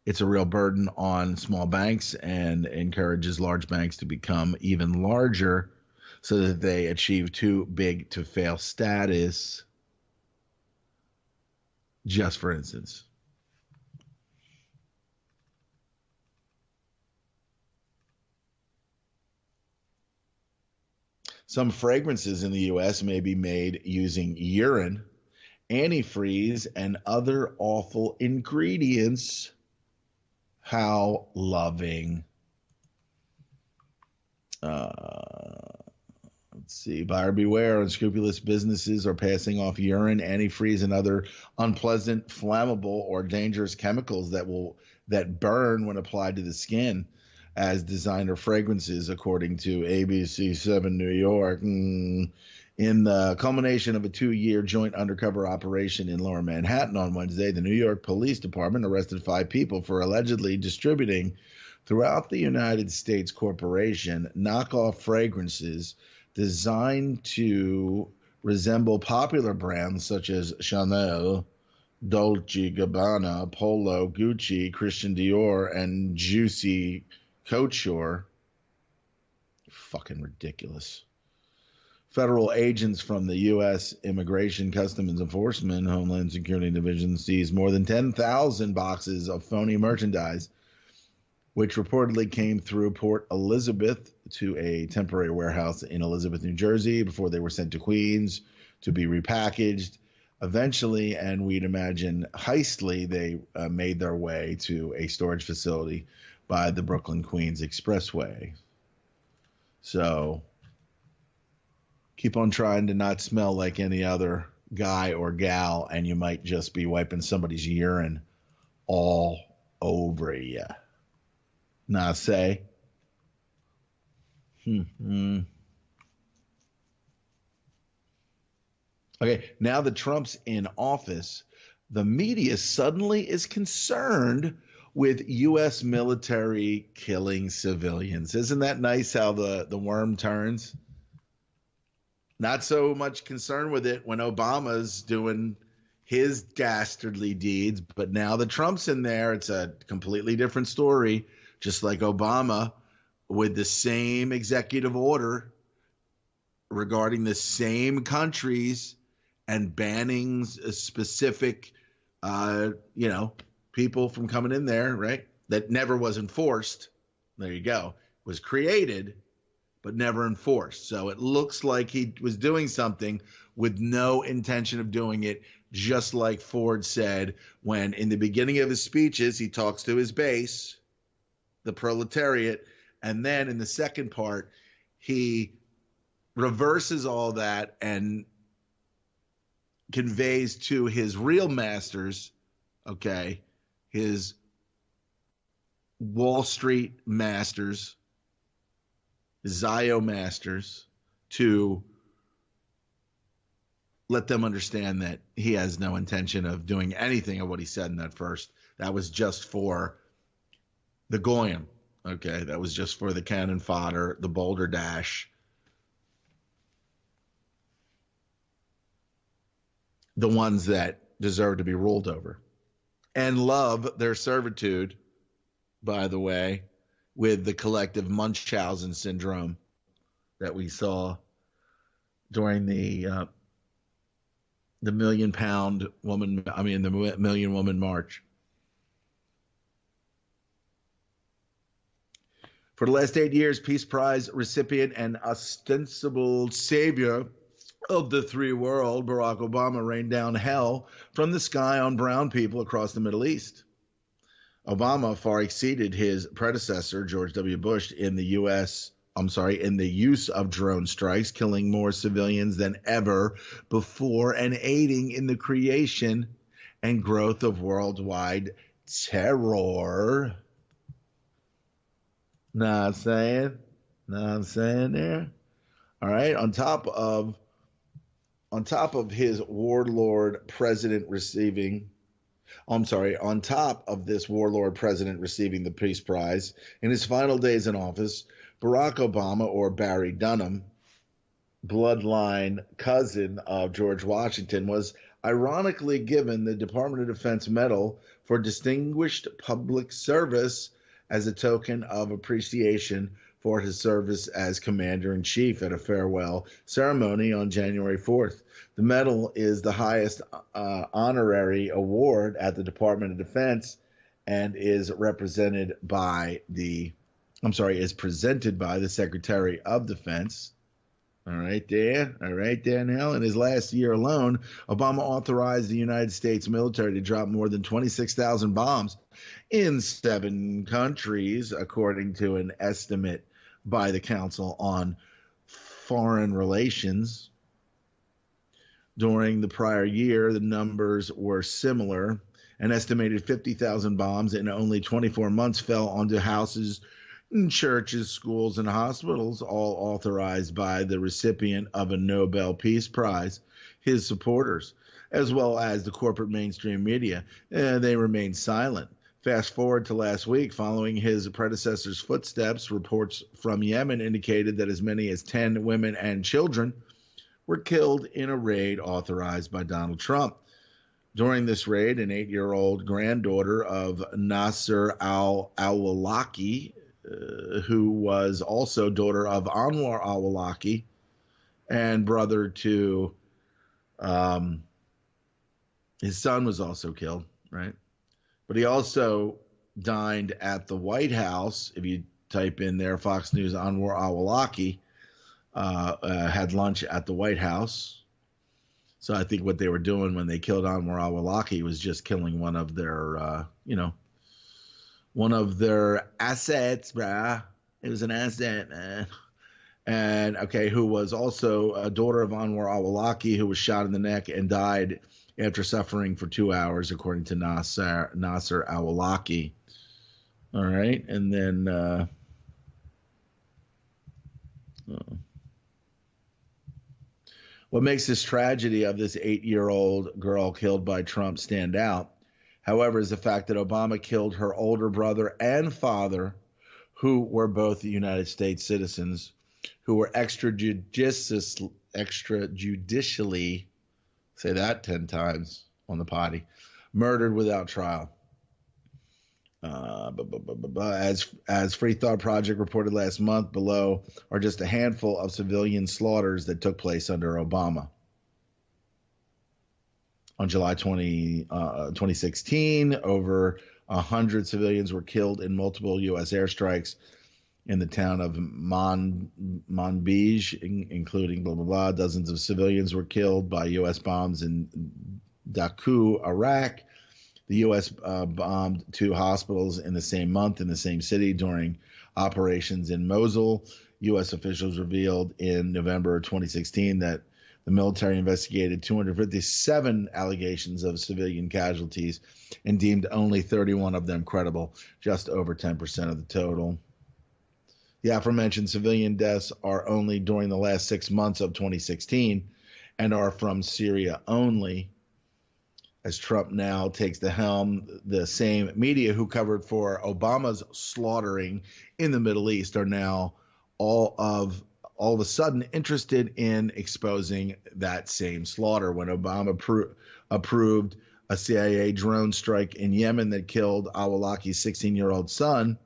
It's a real burden on small banks and encourages large banks to become even larger so that they achieve too big to fail status. Just for instance. Some fragrances in the U.S. may be made using urine, antifreeze, and other awful ingredients. How loving. Let's see. Buyer beware. Unscrupulous businesses are passing off urine, antifreeze, and other unpleasant, flammable, or dangerous chemicals that burn when applied to the skin as designer fragrances, according to ABC 7 New York. In the culmination of a 2-year joint undercover operation in Lower Manhattan on Wednesday, the New York Police Department arrested 5 people for allegedly distributing throughout the United States corporation knockoff fragrances designed to resemble popular brands such as Chanel, Dolce & Gabbana, Polo, Gucci, Christian Dior, and Juicy Couture. Fucking ridiculous. Federal agents from the U.S. Immigration Customs Enforcement Homeland Security Division seized more than 10,000 boxes of phony merchandise, which reportedly came through Port Elizabeth to a temporary warehouse in Elizabeth, New Jersey, before they were sent to Queens to be repackaged. Eventually, and we'd imagine hastily, they made their way to a storage facility by the Brooklyn-Queens Expressway. So keep on trying to not smell like any other guy or gal, and you might just be wiping somebody's urine all over you. Nah, say. Okay, now that Trump's in office, the media suddenly is concerned with U.S. military killing civilians. Isn't that nice how the worm turns? Not so much concern with it when Obama's doing his dastardly deeds, but now that Trump's in there, it's a completely different story. Just like Obama, with the same executive order regarding the same countries and banning specific, people from coming in there, right? That never was enforced. There you go. Was created, but never enforced. So it looks like he was doing something with no intention of doing it, just like Ford said when in the beginning of his speeches, he talks to his base, the proletariat, and then in the second part, he reverses all that and conveys to his real masters, okay, his Wall Street masters, Zio masters, to let them understand that he has no intention of doing anything of what he said in that first. That was just for the Goyim, okay? That was just for the cannon fodder, the boulder dash, the ones that deserve to be ruled over and love their servitude, by the way, with the collective Munchausen syndrome that we saw during the Million Woman March. For the last 8 years, Peace Prize recipient and ostensible savior of the free world, Barack Obama rained down hell from the sky on brown people across the Middle East. Obama far exceeded his predecessor, George W. Bush, in the use of drone strikes, killing more civilians than ever before and aiding in the creation and growth of worldwide terror. Know what I'm saying there? All right, on top of his warlord president receiving the Peace Prize, in his final days in office, Barack Obama, or Barry Dunham, bloodline cousin of George Washington, was ironically given the Department of Defense Medal for Distinguished Public Service as a token of appreciation for his service as Commander-in-Chief at a farewell ceremony on January 4th. The medal is the highest honorary award at the Department of Defense and is presented by the Secretary of Defense. All right there now. In his last year alone, Obama authorized the United States military to drop more than 26,000 bombs in 7 countries, according to an estimate by the Council on Foreign Relations. During the prior year, the numbers were similar. An estimated 50,000 bombs in only 24 months fell onto houses, churches, schools, and hospitals, all authorized by the recipient of a Nobel Peace Prize, his supporters, as well as the corporate mainstream media. They remained silent. Fast forward to last week, following his predecessor's footsteps, reports from Yemen indicated that as many as 10 women and children were killed in a raid authorized by Donald Trump. During this raid, an 8-year-old granddaughter of Nasser al-Awlaki, who was also daughter of Anwar al-Awlaki, and brother to his son was also killed, right? But he also dined at the White House. If you type in there, Fox News Anwar al-Awlaki had lunch at the White House. So I think what they were doing when they killed Anwar al-Awlaki was just killing one of their, one of their assets, bruh. It was an asset, man. And, okay, who was also a daughter of Anwar al-Awlaki, who was shot in the neck and died after suffering for 2 hours, according to Nasser al-Awlaki. All right, and then what makes this tragedy of this 8-year-old girl killed by Trump stand out, however, is the fact that Obama killed her older brother and father, who were both United States citizens, who were extrajudicially, say that 10 times on the potty, murdered without trial. As Free Thought Project reported last month, below are just a handful of civilian slaughters that took place under Obama. On July 2016, over 100 civilians were killed in multiple U.S. airstrikes in the town of Manbij, including blah, blah, blah. Dozens of civilians were killed by U.S. bombs in Daku, Iraq. The U.S. bombed 2 hospitals in the same month in the same city during operations in Mosul. U.S. officials revealed in November 2016 that the military investigated 257 allegations of civilian casualties and deemed only 31 of them credible, just over 10% of the total. The aforementioned civilian deaths are only during the last 6 months of 2016 and are from Syria only. As Trump now takes the helm, the same media who covered for Obama's slaughtering in the Middle East are now all of a sudden interested in exposing that same slaughter. When Obama approved a CIA drone strike in Yemen that killed al-Awlaki's 16-year-old son,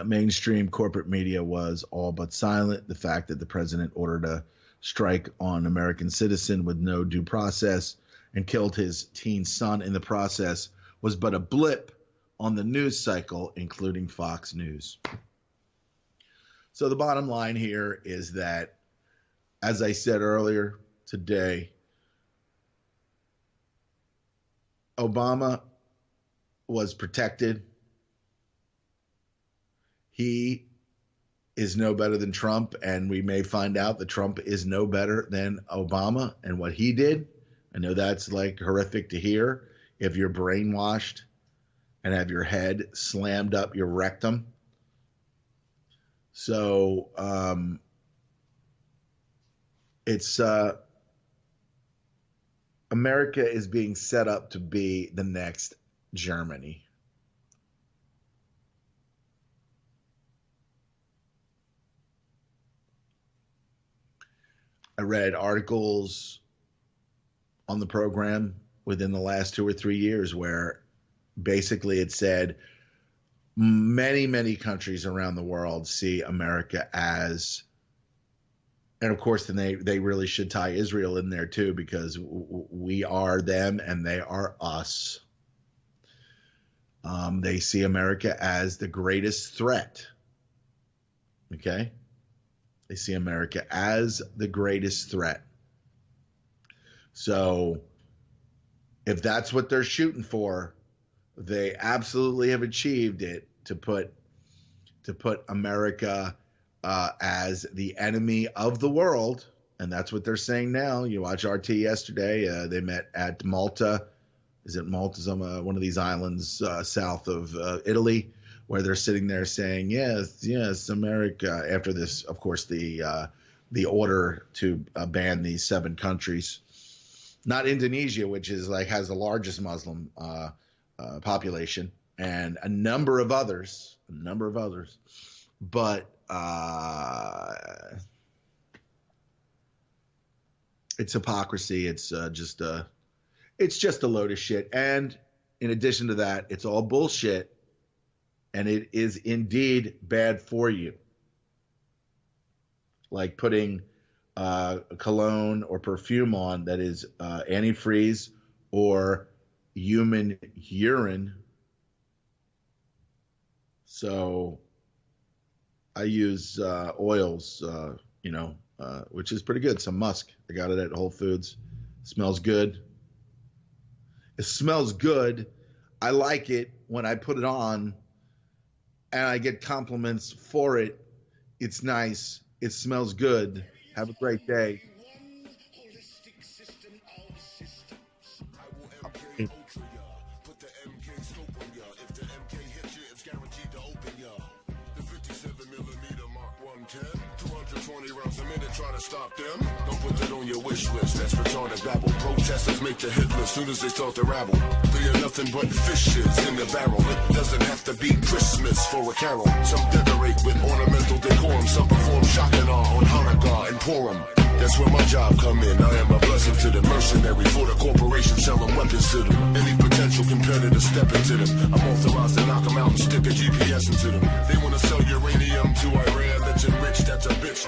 mainstream corporate media was all but silent. The fact that the president ordered a strike on an American citizen with no due process and killed his teen son in the process was but a blip on the news cycle, including Fox News. So the bottom line here is that, as I said earlier today, Obama was protected. He is no better than Trump, and we may find out that Trump is no better than Obama and what he did. I know that's like horrific to hear if you're brainwashed and have your head slammed up your rectum. So it's America is being set up to be the next Germany. I read articles on the program within the last 2 or 3 years where basically it said many, many countries around the world see America as, and of course then they really should tie Israel in there too, because we are them and they are us. They see America as the greatest threat. Okay? They see America as the greatest threat. So if that's what they're shooting for, they absolutely have achieved it, to put America as the enemy of the world. And that's what they're saying now. You watch RT yesterday. They met at Malta. Is it Malta? One of these islands south of Italy, where they're sitting there saying, yes, America. After this, of course, the order to ban these 7 countries. Not Indonesia, which is has the largest Muslim population, and a number of others, but it's hypocrisy. It's just a load of shit. And in addition to that, it's all bullshit, and it is indeed bad for you. like putting cologne or perfume on that is antifreeze or human urine. So I use oils, which is pretty good. Some musk. I got it at Whole Foods. Smells good. It smells good. I like it when I put it on and I get compliments for it. It's nice. It smells good. Have a great day. Try to stop them. Don't put that on your wish list. That's retarded babble. Protesters make the hit list soon as they start to rabble. They are nothing but fishes in the barrel. It doesn't have to be Christmas for a carol. Some decorate with ornamental decorum. Some perform shock and awe on Hanukkah and Purim. That's where my job come in. I am a blessing to the mercenary for the corporation selling weapons to them. Any potential competitor step into them. I'm authorized to knock them out and stick a GPS into them. They want to sell uranium to Iran. That's enriched. That's a bitch.